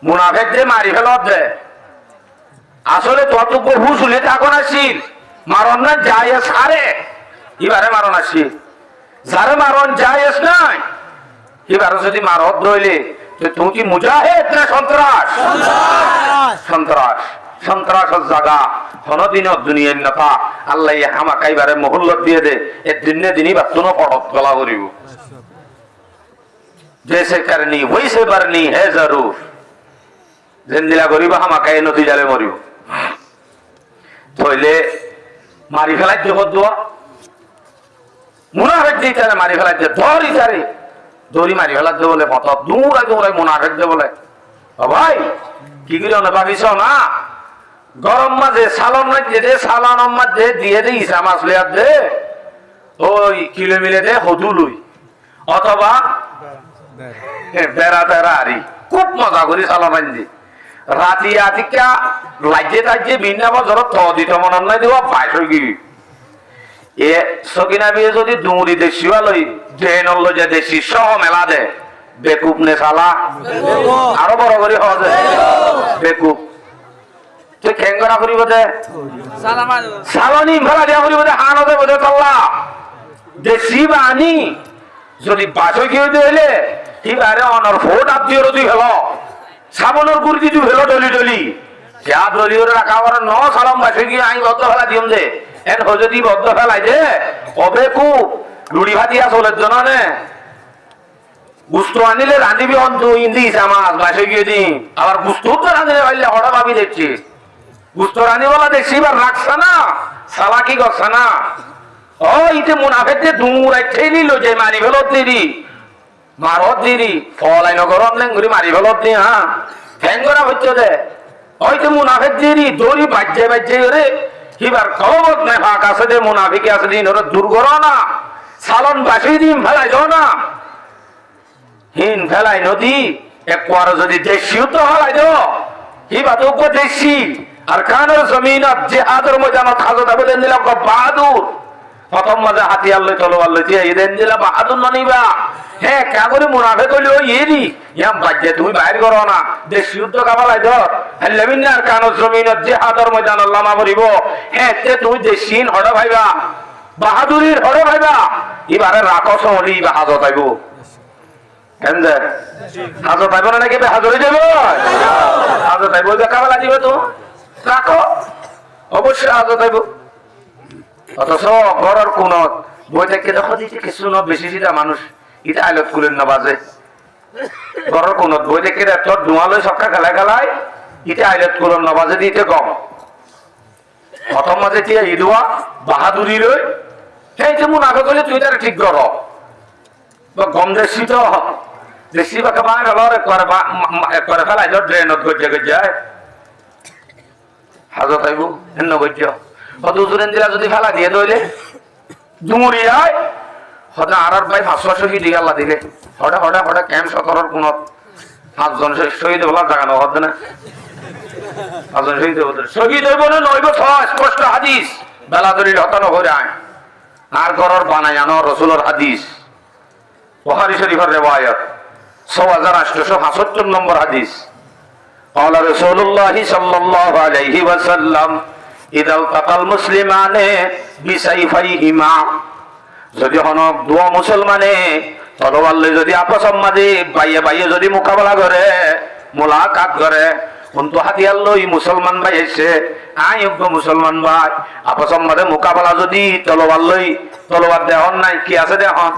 মুনাফিক দিয়ে মারি ফেলা দে আসলে ততটুকু হুসুলে থাকো না শিল মারণ না জায়েজ আরে এবারে মারণ আসি যারে মারণ জায়েজ নাই এবারে যদি মারত রইলে তুমি কি মুজাহিদ না সন্ত্রাস সন্ত্রাসের জায়গা হনদিন দুনিয়ার নেতা আল্লাহ হামা কাইবারে মহল্লত দিয়ে দে এ দিনে দিনই বাতুনো পড়ত গলা করিব জেসে করনি ওইসে বারনি হে জরুর জিন্দিলা করিব হামা কাই নদী জালে মরিব থইলে মারি ফেলাই দেব দোয়া মুনাফিক দিতে মারি ফেলাই দে ধরি তারে দড়ি মারি ফেলার দে বলে কত দূরাই মুনাফিক দে বলে ভাই কি করে না ভাবিস না গরম মাঝে সালন দে সালান মাঝে দিয়ে দে ইসা মাছ লেয়ার দে ওই কিলো মিলে দে হদু লুই অথবা বেড়া বেড়া আরি খুব মজা করি সালন দি রাতি আতিকা লাইজে তাইজে বিনা বছর থ দিত মন নাই দিব পাইছ কি এ সকিনা বিয়ে যদি দুমুরি দেশি লই ড্রেন হল যে দেশি সহ মেলা দে বেকুব নে সালা আরো বড় করে হওয়া যায় বেকুব তুই খেঙ্গরা করিব দে সালনি ভেলা দিয়া করিব দে হান দে বোধে তল্লা দেশি বানি যদি পাঁচ কেউ দিলে ঠিক আরে অনর ফোট আত্মীয় তুই হেল সাবনের গুড়ি তুই হেল ডলি যা দলি রাখা ন সালাম বাসে গিয়ে আই বদ্ধ ফেলা দিম দে এন যদি বদ্ধ ফেলাই দে কবে খুব লুড়ি ভাতিয়া চলের জন্য নে গুস্ত আনিলে রাঁধিবি অন্তু ইন্দিস আমার বাসে গিয়ে দিন আবার গুস্ত তো রাঁধিলে পাইলে হঠাৎ ভাবি দেখছি গুস্ত রাঁধি বলা দেখছি এবার রাখছে না সালা কি করছে না ও ইতে মুনাফেক যে দূর ঠেলিল যে মারি ফেলত দিদি মারত দিদি ফলাই নগরত নেঙ্গুরি মারি ফেলত দি হ্যাঁ ফ্যান করা হচ্ছে দে হয়তো মুনাফেক দিদি দড়ি বাজ্যে রে এবার কবত নাই ফাঁক আছে দে মুনাফিকে আছে দিন ওরা দূর করো না সালন বাসি দিন ফেলাই দাও না হিন ফেলাই নদী একবার যদি দেশিও তো ফেলাই দাও এবার তো দেশি আর কানের জমিনত জেহাদের ময়দানত হাজত আবেদন দিলাম বাহাদুর প্রথম মাঝে হাতিয়ার লই তলোয়ার লই দিয়ে এদেন দিলা বাহাদুর ননিবা হ্যাঁ কাগরে মুনাফে কইলে ওই এরি ইয়াম বাজ্যে তুমি বাইর করো না দেশ যুদ্ধ কাবালাই ধর লেমিনার কানের জমিনত জেহাদের ময়দানত লামা ভরিব হ্যাঁ তে তুমি দেশিন হড় ভাইবা বাহাদুরির হড় ভাইবা এবারে রাখো সমলি বা হাজত আইব কেন দে হাজত আইব না নাকি হাজরে যাব হাজত আইব কাবালা দিবে তো রাখো অবশ্যই হাজত আইব অথচ ঘরের কোনত বই থেকে দেখো দিচ্ছে কিছু ন বেশি সিটা মানুষ এটা আইলত কুলেন না বাজে ঘরের কোনত বই থেকে তোর ধোঁয়ালয় সবকা খেলায় এটা আইলত কুলেন না বাজে দিতে কম প্রথম মাঝে তিয়া ইদুয়া বাহাদুরি রই সেই যে মুনাফে করলে তুই তারা ঠিক কর গম দেশি তো দেশি বাকে বানাই গেল একবারে ফেলাই যাও ড্রেনত গজ্জা গজ্জায় হাজত আইব এন্ন গজ্জ হত উজুরেন দিলা যদি ফেলা দিয়ে দইলে ডুমুরি হয় হতে আর ভাই 500 শহীদ আল্লাহ দিলে হঠাৎ হঠাৎ হঠাৎ ক্যাম্প সতরের কোন 5 জন শহীদ বলা জায়গা না হতে না 5 জন শহীদ হইব না নইব স্পষ্ট হাদিস বেলাদরির হতানো করে আয় আর ঘরের বানাই আনো রসুলের হাদিস বুখারী শরীফের রিওয়ায়াত 6875 নম্বর হাদিস قال رسول الله صلى الله عليه وسلم اذا التقى المسلمان بسيفيهما যদি হনক দুয়া মুসলমানে তলোয়ার লই যদি আপস মাঝে বাইয়ে বাইয়ে যদি মোকাবেলা করে মোলাকাত করে কিন্তু হাতিয়ার লই মুসলমান ভাই এসে আয়োগ্য মুসলমান ভাই আপস মাঝে মোকাবেলা যদি তলোয়ার লই তলোয়ার দেহন নাই কি আছে দেহন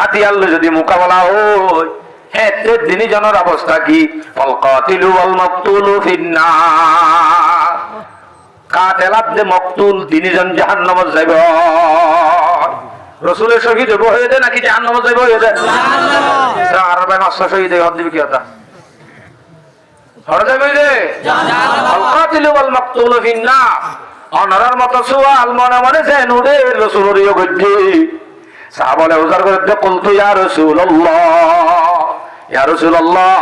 হাতিয়ার লই যদি মোকাবেলা হই হ্যাঁ দিনই জনের অবস্থা কি ফল কাতিলু ওয়াল মাকতুলু ফিন্নার কাতেলাত দে মকতুল দিনই জন জাহান্নামে যাইব রসুলের শহীদ হইব হয়ে দে নাকি জাহান্নামে যাইব হয়ে দে জাহান্নাম আর ভাই 500 শহীদ হই দিবি কি কথা হরে যাইব দে ফল কাতিলু ওয়াল মাকতুলু ফিন্নার অনরার মত সুয়াল মনে মনে যে নুরে রসুলের ইয়ে গজ্জি সাহাবালে উজার করে দে কুলতু ইয়া রাসূলুল্লাহ ইয়া রাসূলুল্লাহ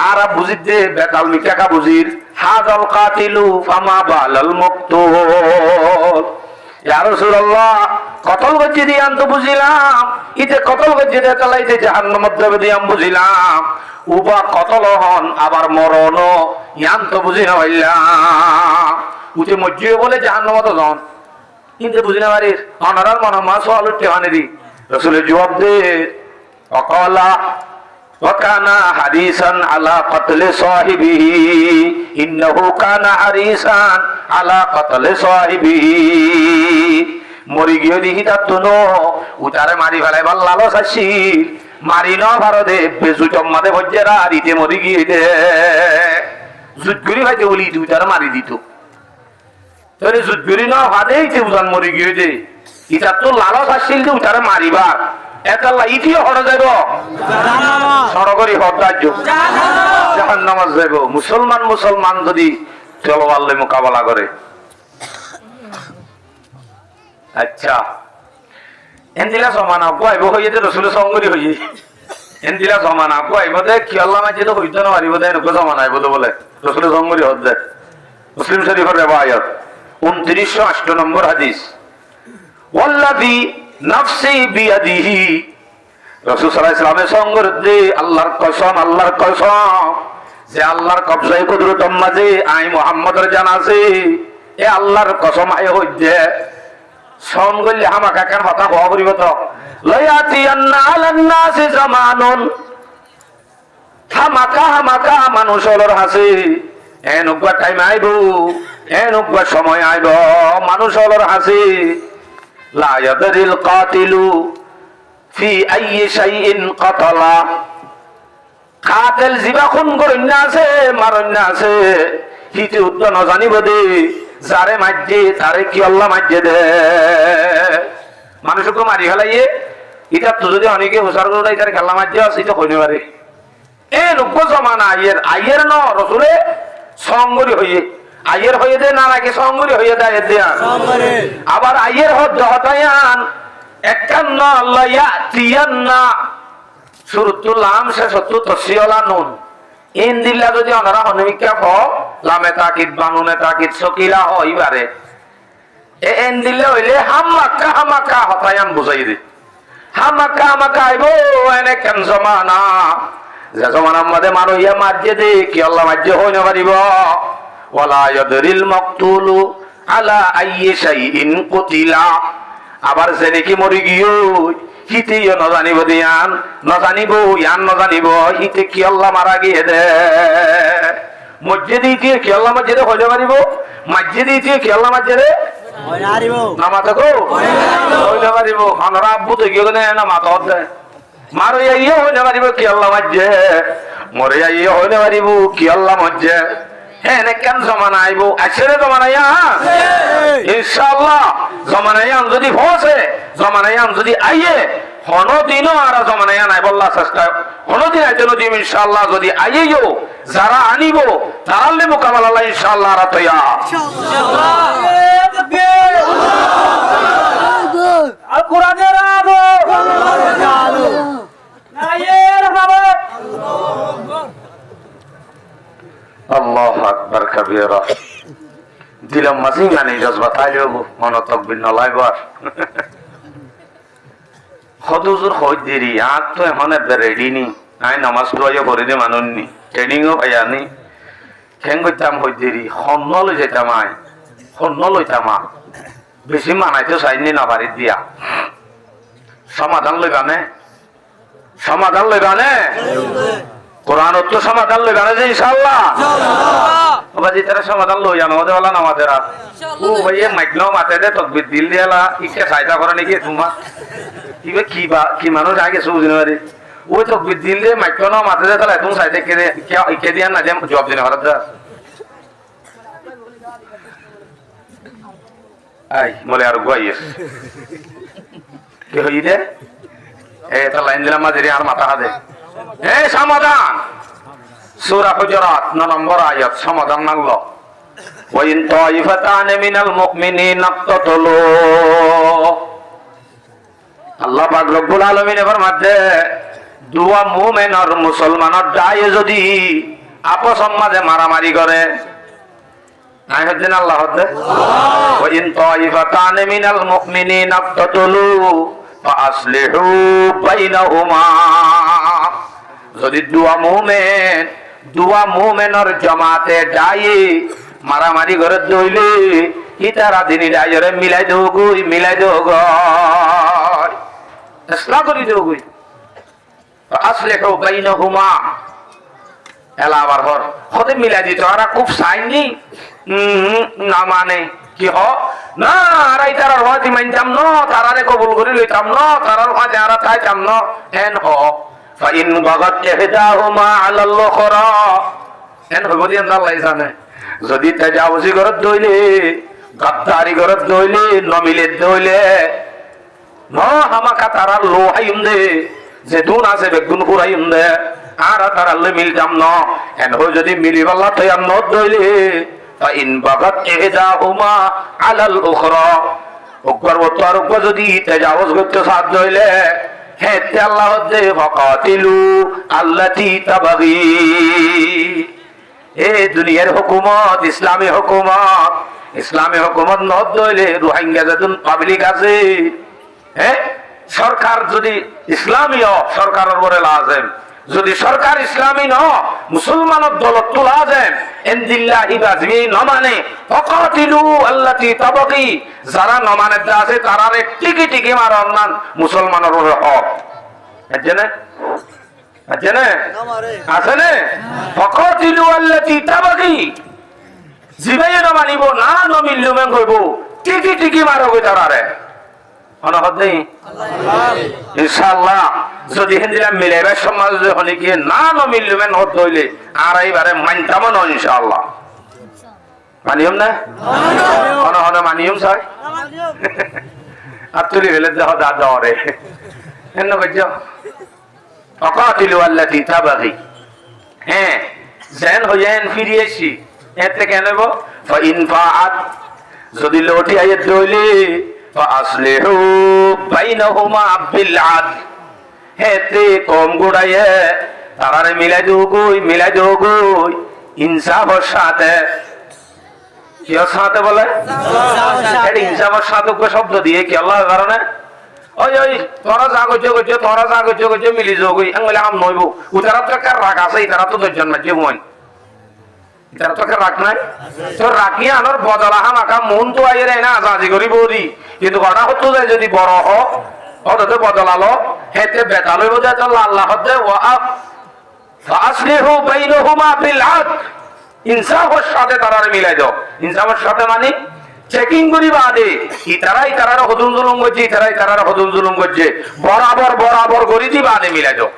আরা বুঝিত দে বেতাল মিকাকা বুঝির হাযাল কাতিলু ফামা বালাল মাকতুল ইয়া রাসূলুল্লাহ কতল গজ্জি দি আন তো বুঝিলাম ইতে কতল গজ্জি দে চালাইতে জাহান্নামে দেবে দি আম বুঝিলাম উবা কতল হন আবার মরণ ইয়ান তো বুঝি না হইলাম উতে মজ্জিও বলে জাহান্নামে তো জন কিন্তু বুঝি না বাড়ির অনারার মনে মা সওয়াল উঠতে আনেদি রাসূলের জবাব দে ওয়াকালা ওয়াকানা হারিসান আলা কতলে সাহিবিহি ইন্নাহু কানা হারিসান আলা কতলে সাহিবিহি মরি গিয়ে দেখি তার তুনো উতারে মারি ফেলাই ভাল লালস আসি মারি ন ভারতে বেজুটম মাদে ভজ্জেরা দিতে মরি গিয়ে দে জুটগুড়ি ভাইতে বলি তুই তারা মারি দিত তোরে জুটগুড়ি ন ভাদেই তে উজান মরি গিয়ে দে ইটা তো লালস আসছিল যে উতারে মারিবার একাল্লা ইটিও হড়ে যাইব সরকারি হরদার্য জাহান্নামে যাইব মুসলমান যদি তলোয়ার লই মোকাবেলা করে আচ্ছা এন্দিলা সমানা কইব হইতে রাসূলের সঙ্গরি হই এন্দিলা সমানা কইব দে কি আল্লাহ মাঝে তো হইতো না পারিব দে নকো সমানা আইব তো বলে রাসূলের সঙ্গরি হদ দে মুসলিম শরীফের রিওয়ায়াত 2908 নম্বর হাদিস ওয়াল্লাযী নাফসি বিয়াদিহি রাসূল সাল্লাল্লাহু আলাইহি ওয়াসাল্লামের সঙ্গর দে আল্লাহর কসম যে আল্লাহর কবজায় কুদরতম মাঝে আই মুহাম্মদের জান আছে এ আল্লাহর কসম আই হইছে সঙ্গলি হামাকা কেন হতা হওয়া করিব তো লায়াতিয়ান্না আলান নাসি জামানুন হামাকা মানুষের হাসি এনুকবা টাইম আইব এনুকবা সময় আইব মানুষের হাসি লা ইয়াদরিল কাতিলু ফি আইয়ি শাইইন কাতালা কাতিল জিবা খুন করেন না আছে মারন না আছে হিতে উদ্দ না জানিব দে যারে মাঝে তারে কি আল্লাহ মাঝে দে মানুষকে মারি ফেলাইয়ে এটা তো যদি অনেকে হুসার করে দেয় তারে খেলা মাঝে আছে এটা কইতে পারে এ লোক জমানা আইয়ের ন রসুলে সঙ্গরি হইয়ে আইয়ের হয়ে দে না নাকি সঙ্গরি হয়ে দেয় দেয়া আবার আইয়ের হতায়ান 51 আল্লাহ ইয়াতিয়ান্না সুরতুল লাম শেষতু তসিয়লা নুন ইন দিল্লা যদি ওনারা হনমিকা হ লামে তাকিদ বানুনে তাকিদ সকিলা হইবারে এন দিল্লা হইলে হামাকা হতায়ান বুঝাই দে হামাকা আইবো এনে কেন জমানা যে জমানার মধ্যে মারো ইয়া মার্জে দে কি আল্লাহ মার্জে হই না পারিব ওয়ালা ইয়াদরিল মাকতুলু আলা আইয়ি শাইইন কুতিলা আবার যে নাকি মরি গিয়ে হিতে নজানিব দিয়ান নজানিব ইয়ান নজানিব হিতে কি আল্লাহ মারা গিয়ে দে মসজিদে দিয়ে কি আল্লাহ মসজিদে হইতে পারিব মসজিদে দিয়ে কি আল্লাহ মসজিদে নামাজ হইতে পারিব আমরা আব্বু তো গিয়ে না মাথা হতে মারো ইয়ে হইতে পারিব কি আল্লাহ মসজে মরে ইয়ে হইতে পারিব কি আল্লাহ মসজে হ্যাঁ না কেন জমানা আইব আসলে জমানাইয়া ইনশাআল্লাহ জমানাইয়ান যদি পৌঁছে জমানাইয়ান যদি আইয়ে হনদিনও আর জমানাইয়া নাই বল্লা চেষ্টা হনদিন আইতে নদী ইনশাআল্লাহ যদি আইয়েও যারা আনিব তারালে মোকাবেলা আল্লাহ ইনশাআল্লাহ আর তৈয়া আর কোরআনের আলো নাইয়ের হবে আল্লাহু আকবার কাবীরা দিলাম মাঝি মানে জজবা তাইলেও মন তকবির নলাইবার হদুজুর হই দেরি আর তো এখন রেডি নি আই নামাজ দোয়া করে দে মানুননি ট্রেনিংও পাইয়ানি কেন করতাম হই দেরি হন্ন লই যেতাম আই হন্ন লইতাম বেশি মানাইতে চাইনি না বাড়ি দিয়া সমাধান লইবানে সমাধান লইবানে কোরআন তো সমাধান লইবানে যে ইনশাআল্লাহ বাজি তারা সমাধান লই জানো ওদের বলা নামাজের আর ও ভাইয়ে মাইকনো মাতে দে তকবির দিল দিয়ালা ইকে সাইতা করে নাকি তোমার কিবে কি মানুষ আগে সুবিধা পারে ওই তকবির দিল দে মাইকনো মাতে দে তাহলে তুমি সাইতে কে ইকে দিয়া না যে জবাব দিনে হঠাৎ আই বলে আর গাইস কি হই দে এটা লাইন দিলাম মাঝে আর মাথা হাতে এই সমাধান সূরা হুজুরাত 9 নম্বর আয়াত সমাধান নাগলো ওয়া ইন তাইফাতান মিনাল মুমিনিনা ইক্তাতালু আল্লাহ পাক রব্বুল আলামিন এর মধ্যে দুয়া মুমিন আর মুসলমানের দায়ে যদি আপস মাঝে মারামারি করে আই হদ্দিন আল্লাহ হদ্দে ওয়া ইন তাইফাতান মিনাল মুমিনিনা ইক্তাতালু ফাআসলিহু বাইনাহুমা যদি দুয়া মুমিনের জামাতে যাই মারামারি করে দইলে ইতারা দিনী রায়রে মিলাই দেওগই ইসলাহ করি দেওগই আসলিহু বাইনাহুমা এলা আবার হর হতে মিলাই দিত আর খুব সাইনি না মানে কি হ না আরাই তারার হতি মানতাম ন তারারে কবুল করে লইতাম ন তারার হতে আর তাইতাম ন হেন হ ফাইন বাগাত ইহদাহুমা আলাল উখরা হেন হইব দি আল্লাহ জানে যদি তাজাউজি করত দইলে গাদ্দারি করত দইলে নমিলে দইলে ন হামাকা তারার লোহাইম দে যে দুন আছে বেগুন পুরাইম দে আর তারালে মিলতাম ন হেন হই যদি মিলিবাল্লা তৈয়াম ন দইলে ফাইন বাগাত ইহদাহুমা আলাল উখরা ওকবার ওতার উপর যদি তাজাউজ করতে সাথ দইলে হে আল্লাহ দে ফাকাতিলু আল্লাতি তাবাগি এ দুনিয়ার হুকুমত ইসলামী হুকুমত নদ দইলে রোহিঙ্গা যতন পাবলিক আছে হ্যাঁ সরকার যদি ইসলামীয় সরকারের উপরে লাজেম যদি সরকার ইসলামী ন মুসলমানের দলত তোলা যায় ইনদিল্লাহি বাজমি নমানে ফাকাতিলু আল্লাতি তাবাগি যারা নমানের দা আছে তারারে টিকি টিকি মারন না মুসলমানের উপরে হক জানেন আছে না ফাকাতিলু আল্লাতি তাবাগি জিবাই না মানিব না নমিল্লু মেন কইব টিকি টিকি মারো কই তারারে অনহদ নেই ইনশাআল্লাহ যদি হিন্দিরা মিলাইবার সমাজ হলে কি না নমিল্লু মেন হদ হইলে আর এইবারে মানতাম না ইনশাআল্লাহ মানিয়ম না অনহদ মানিয়ম চাই আতুলি হলে দাও দাও রে হেন কইছো ফাকাতিলু আল্লাতি তাবাগি হ্যাঁ জেন হইয়েন ফিরিয়েছি এতে কেন হইব ফাইন ফাআত যদি লটি আইত দইলে ফাআসলিহু বাইনাহুমা বিল আদল হেতে কম গুড়াইয়ে তারারে মিলাই দেওগই ইনসাফের সাথে কি সাথে বলে এটা ইনসাফের সাথে শব্দ দিয়ে কি আল্লাহর কারণে ওই তোরা যা করছো মিলি যোগই আঙ্গলে আম নইব উতারা তো কার রাগ আছে ইতারা তো দর্জন মাঝে মন ইতারা তো কার রাগ নাই তো রাখি আনোর বদলা হামাকা মন তো আইয়ে রে না আজাজি করি বৌদি কিন্তু কথা হতো যায় যদি বড় হোক অততে বদলালো হেতে বেতা লইব যে তো আল্লাহ হদে ওয়া ফাসলিহু বাইনহুমা বিল আদল ইনসাফের সাথে তারারে মিলাই দাও ইনসাফের সাথে মানে চেকিং করি বাদে ইতারার হদুল জুলুম করছে ইতারার হদুল জুলুম করছে বরাবর করি দি বাদে মিলাই দাও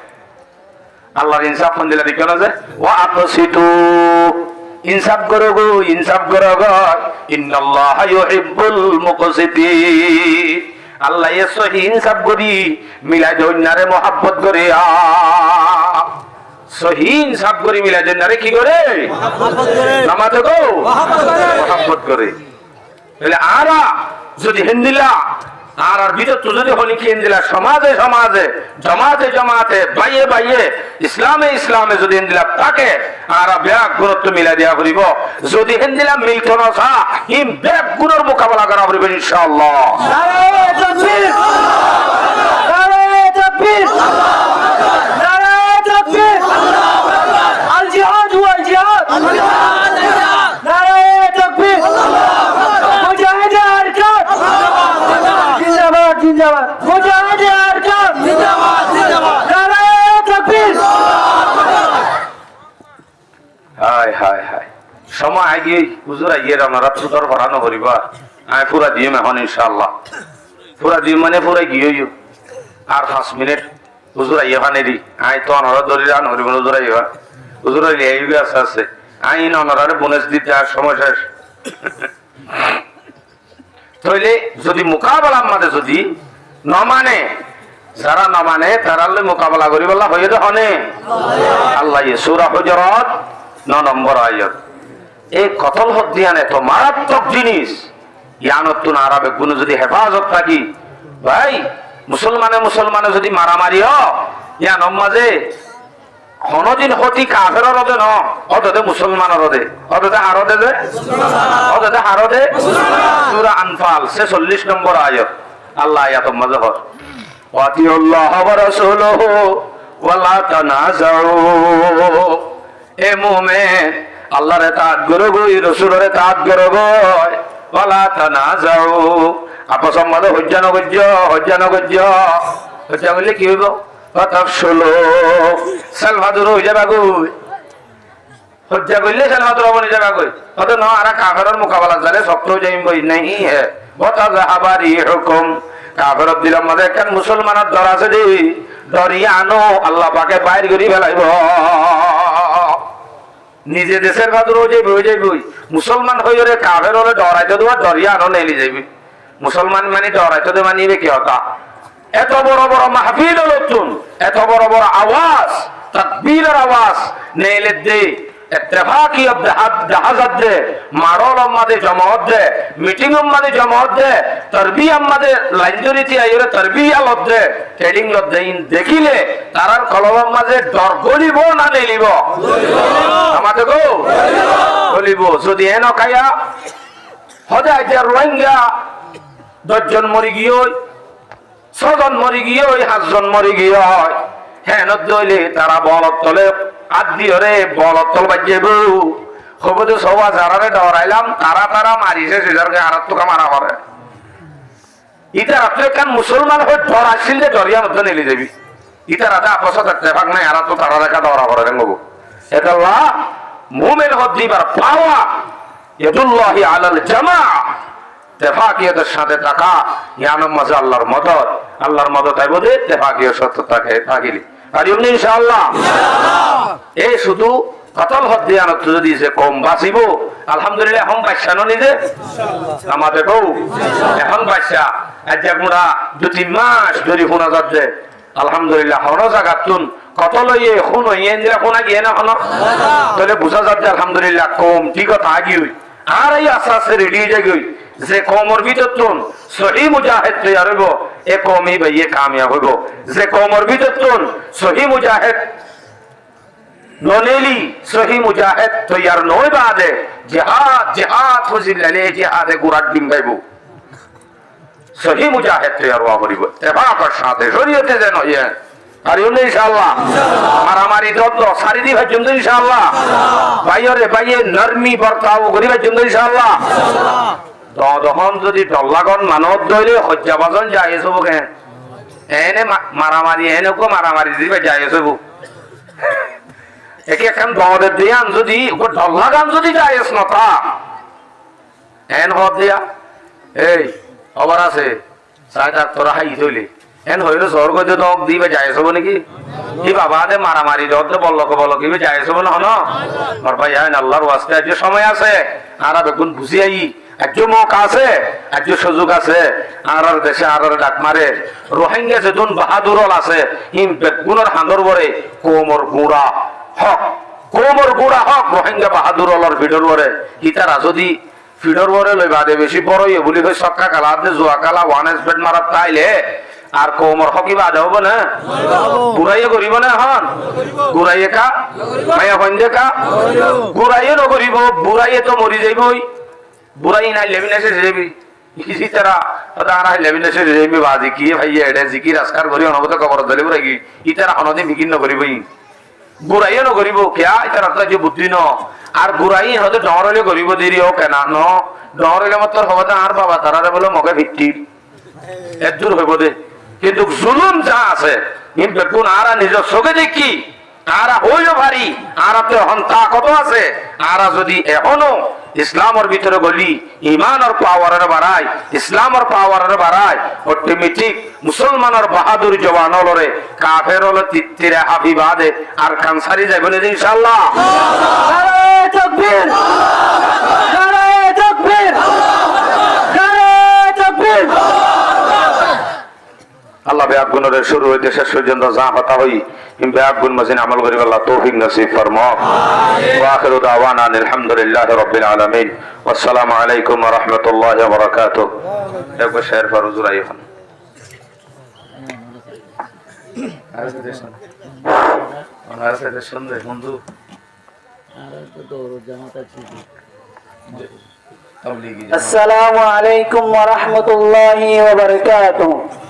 আল্লাহর ইনসাফ ফন্দিলা দেখো না যে ওয়া আকসিতু ইনসাফ করো গো, ইনসাফ করো গো। ইন্নাল্লাহা ইউহিব্বুল মুকসিতিন। আল্লাহ এ সহি ইনসাফ করি মিলাদ অন্যারে মহব্বত করে। সহি ইনসাফ করি মিলাদ অন্যারে কি করে? নামাজ গো মহব্বত করে। তাহলে আরা যদি হিন্দিলা আর ভিতর তো যদি হলি কি হিন্দিলা সমাজে সমাজে জমাতে জমাতে বাইয়ে বাইয়ে ইসলামে ইসলামে যদি হিন্দিলা থাকে আর ব্যাগ গুরুত্ব মিলা দেওয়া করিব। যদি হিন্দিলা মিলত না হিম ব্যাগ গুণের মোকাবেলা করা করিব ইনশাআল্লাহ। নারায়ে তাকবীর, নারায়ে তাকবীর, নারায়ে তাকবীর, আল জিহাদ ওয়াল জিহাদ, নারায়ে তাকবীর, মুজাহিদ আরকান জিন্দাবাদ জিন্দাবাদ, মুজাহিদ আরকান জিন্দাবাদ জিন্দাবাদ, নারায়ে তাকবীর। হায় হায় হায় সময় আগে হুজুর আইয়ে আপনারা সুতর ভরানো করিবা। আমি পুরা দিম এখন ইনশাআল্লাহ। পুরা দিম মানে পুরা গিয়ে আর 5 মিনিট হুজুর আইয়ে ফানেরি আই তো অনরা ধরে রান হরিব হুজুর আইবা। হুজুর আইলে এই আছে আছে আইন অনরারে বোনাস দিতে আর সময় শেষ। তাহলে যদি মোকাবেলার মাঝে যদি ন মানে যারা না মানে তারা মোকাবেলা করি বলা হয়ে তো হনে আল্লাহ সূরা হুজুরাত 9 নম্বর আয়াত। এই কতল হদ্দিয়ান এত মারাত্মক জিনিস ইয়ানতুন আরবে কোন যদি হেফাজত থাকি ভাই মুসলমানে যদি মারামারি ইয়ান মাঝে কোনদিন হতি কাফের রদে ন অদে মুসলমানের রদে অদে হারদে যে অদে হারদে। সূরা আনফাল 46 নম্বর আয়াত আল্লাহ আয়াত মাঝে হয় ওয়াতিউল্লাহ ওয়া রাসূলুহু ওয়া লা তানাযাউ। এ মুমিন আল্লাহর ইতাআত করো গো, রাসূলের ইতাআত করো গো। ওয়া লা তানাযাউ আপস মাঝে হজ্জানো গজ্জ হজ্জানো গজ্জ হজ্জা বললে কি হইব? তাফসুলু সালভাদুর হয়ে যাবে গো। হজ্জা করলে সালভাদুর হয়ে যাবে গো। কত না আর কাফেরের মোকাবেলা জানে শক্ত যাইম বই নাই হে ওয়াতাযাহাবারি হুকুম। কাফেরত দিলাম মাঝে একখান মুসলমানের দর আছে দি দরিয়া আনো আল্লাহ পাকে বাইর করি ফেলাইব। নিজে দেশের ভাদুর হয়ে যাইবই মুসলমান হয়ে রে কাফের হলে ডরাইতে দেওয়া দরিয়া আনো নেলি যাইবি। মুসলমান মানে ডরাইতে দে মানিবে কি হতা? এত বড় বড় মাহফিল নতুন এত বড় বড় আওয়াজ তাকবীরের আওয়াজ নেলে দে ইত্তেফাকি জাহাজাত দে মারল আমাদের জমাত দে মিটিং আমাদের জমাত দে তারবিয়া আমাদের লাইনজরিতি আইরে তারবিয়া লদ দে ট্রেডিং লদ দে দেখিলে তারার কলমের মাঝে ডর গলিব না নেলিব আমাদের গো গলিব। যদি এন কায়া হদায় যে রোহিঙ্গা 10 জন মরি গিয়ে 6 জন মরি গিয়ে 7 জন মরি গিয়ে হ্যাঁ নদলে তারা বলত তলে হাত দিয়ে রে বলত তল বাজেব হবো তো সবা যারারে ডরাইলাম তারা মারিছে সেজারকে আর তোকে মারা করে। ইটা আপনি কান মুসলমান হয়ে ডরাইছিল যে দরিয়া মধ্যে নেলি যাবি। ইটা রাতে আপস ইত্তেফাক নাই আর তো তারা দেখা ডরা করে দেন গো। এটা আল্লাহ মুমিন হদ্দিবার পাওয়া ইয়াদুল্লাহি আলাল জামাআ। ইত্তেফাকিয়তের সাথে থাকা ইয়ানাম মাঝে আল্লাহর মদদ আইব দে ইত্তেফাকিয় সত্যতাকে থাকিলি আর এমনি ইনশাআল্লাহ। এই শুধু কতল হদ্দিয়ানত যদি যে কম বাঁচিব আলহামদুলিল্লাহ এখন বাচ্চা নিজে আমাদের বউ এখন বাচ্চা আজ গুড়া 2-3 মাস ধরে শোনা যাচ্ছে আলহামদুলিল্লাহ হন জাগাতুন কত লইয়ে শুন হইয়ে দিলা শোনা গিয়ে না হন তাহলে বুঝা যাচ্ছে আলহামদুলিল্লাহ কম ঠিক কথা আগি হই আর এই আস্তে আস্তে রেডি হয়ে যাই যে কমর ভিতর তুন সহি মুজাহিদ তৈয়ার হইব এ কমই ভাইয়ে কামিয়াব হইব। যে কমর ভিতর তুন সহি মুজাহিদ ননেলি সহি মুজাহিদ তৈয়ার নই বাদে জিহাদ ফজিলালে জিহাদে গুরাত ডিম গাইব সহি মুজাহিদ তৈয়ার হওয়া করিব তেফাকর সাথে শরীয়তে যেন ইয়ে আর ইনশাআল্লাহ মারামারি দ্বন্দ্ব সারিদি ভাইজুম ইনশাআল্লাহ ভাইরে ভাইয়ে নরমি বর্তাও করি ভাইজুম ইনশাআল্লাহ। তখন যদি ডল্লাগন মানব ধরে হজ্জা বাজন যাই সব এনে মারামারি এনেকো মারামারি দিবে যাই সব একে এখন দদের দিয়ান যদি ডল্লাগান যদি যাই নথা এন হদ দিয়া এই খবর আছে সাইডার তোরা হাই ধইলে এন হইলো স্বর্গ যে তো দিবে যায় সব নাকি এই বাবা দে মারামারি দতে বলক কি যায় সব না হন আমার ভাই আইন আল্লাহর ওয়াস্তে আজ সময় আছে আর বেগুন বুঝি আই আজ মুখ আছে আজ সুযোগ আছে আর দেশে আর ডাক মারে রোহিঙ্গা যে দুন বাহাদুরল আছে ইম বেগুনের হাঁদর বরে কোমর গুড়া হক কোমর গুড়া হক রোহিঙ্গা বাহাদুরলর ভিডর বরে ইতারা যদি ফিডর বরে লই বাদে বেশি বড় ইয়ে বলি কই সক্কা কালা দে জুয়া কালা ওয়ান স্পেড মারাত তাইলে আর কোমর হকি বাদে হবে না গুড়াইয়ে করিব না হন গুড়াইয়ে কা মায়া হইন্দে কা গুড়াইয়ে ন করিব বুড়াইয়ে তো মরি যাইবই বুড়াই নাই লেবিনে সে যাবি ইসি तरह তারা লেবিনে সে যাবি বাজি কি ভাই এডে জিকির আসকার করি অনবত কবর দলে বুড়াই কি ইতারা হনদি বিকিন ন করিবই গুড়াইয়ে ন করিব কিয়া ইতারা তো যে বুদ্ধি ন আর গুড়াই হতে ডরলে করিব দেরি ও কেনা ন ডরলে মত হবে আর বাবা তারারে বলে মগে ভিত্তি একজোর হইব দে কিন্তু জুলুম যা আছে ইন বেগুন আরা নিজ চোখে দেখি আরা হইল ভারী আরাতে হন্তা কত আছে আরা যদি এখনো ইসলামের ভিতরে গলি ইমানের পাওয়ারের বাড়ায় ইসলামের পাওয়ারের বাড়ায় অটোমেটিক মুসলমানের বাহাদুর জওয়ান হলরে কাফের হল তিত্তিরে হাবিবাদে আর কানসারি যাইব না ইনশাআল্লাহ নারায়ে তাকবীর নারায়ে তাকবীর নারায়ে তাকবীর আল্লাহ বেয়াত গুণের শুরু হইতে শেষ পর্যন্ত যা কথা হই ইম বেয়াত গুণ মাঝে আমল করি আল্লাহ তৌফিক নসিব ফরমাও ওয়া আখিরু দাওয়ানা আলহামদুলিল্লাহি রাব্বিল আলামিন ওয়াসসালামু আলাইকুম ওয়া রাহমাতুল্লাহি ওয়া বারাকাতুহু একবার শের ফরজুর আইফান আর সাথে শুনবে বন্ধু আসসালামু আলাইকুম ওয়া রাহমাতুল্লাহি ওয়া বারাকাতুহু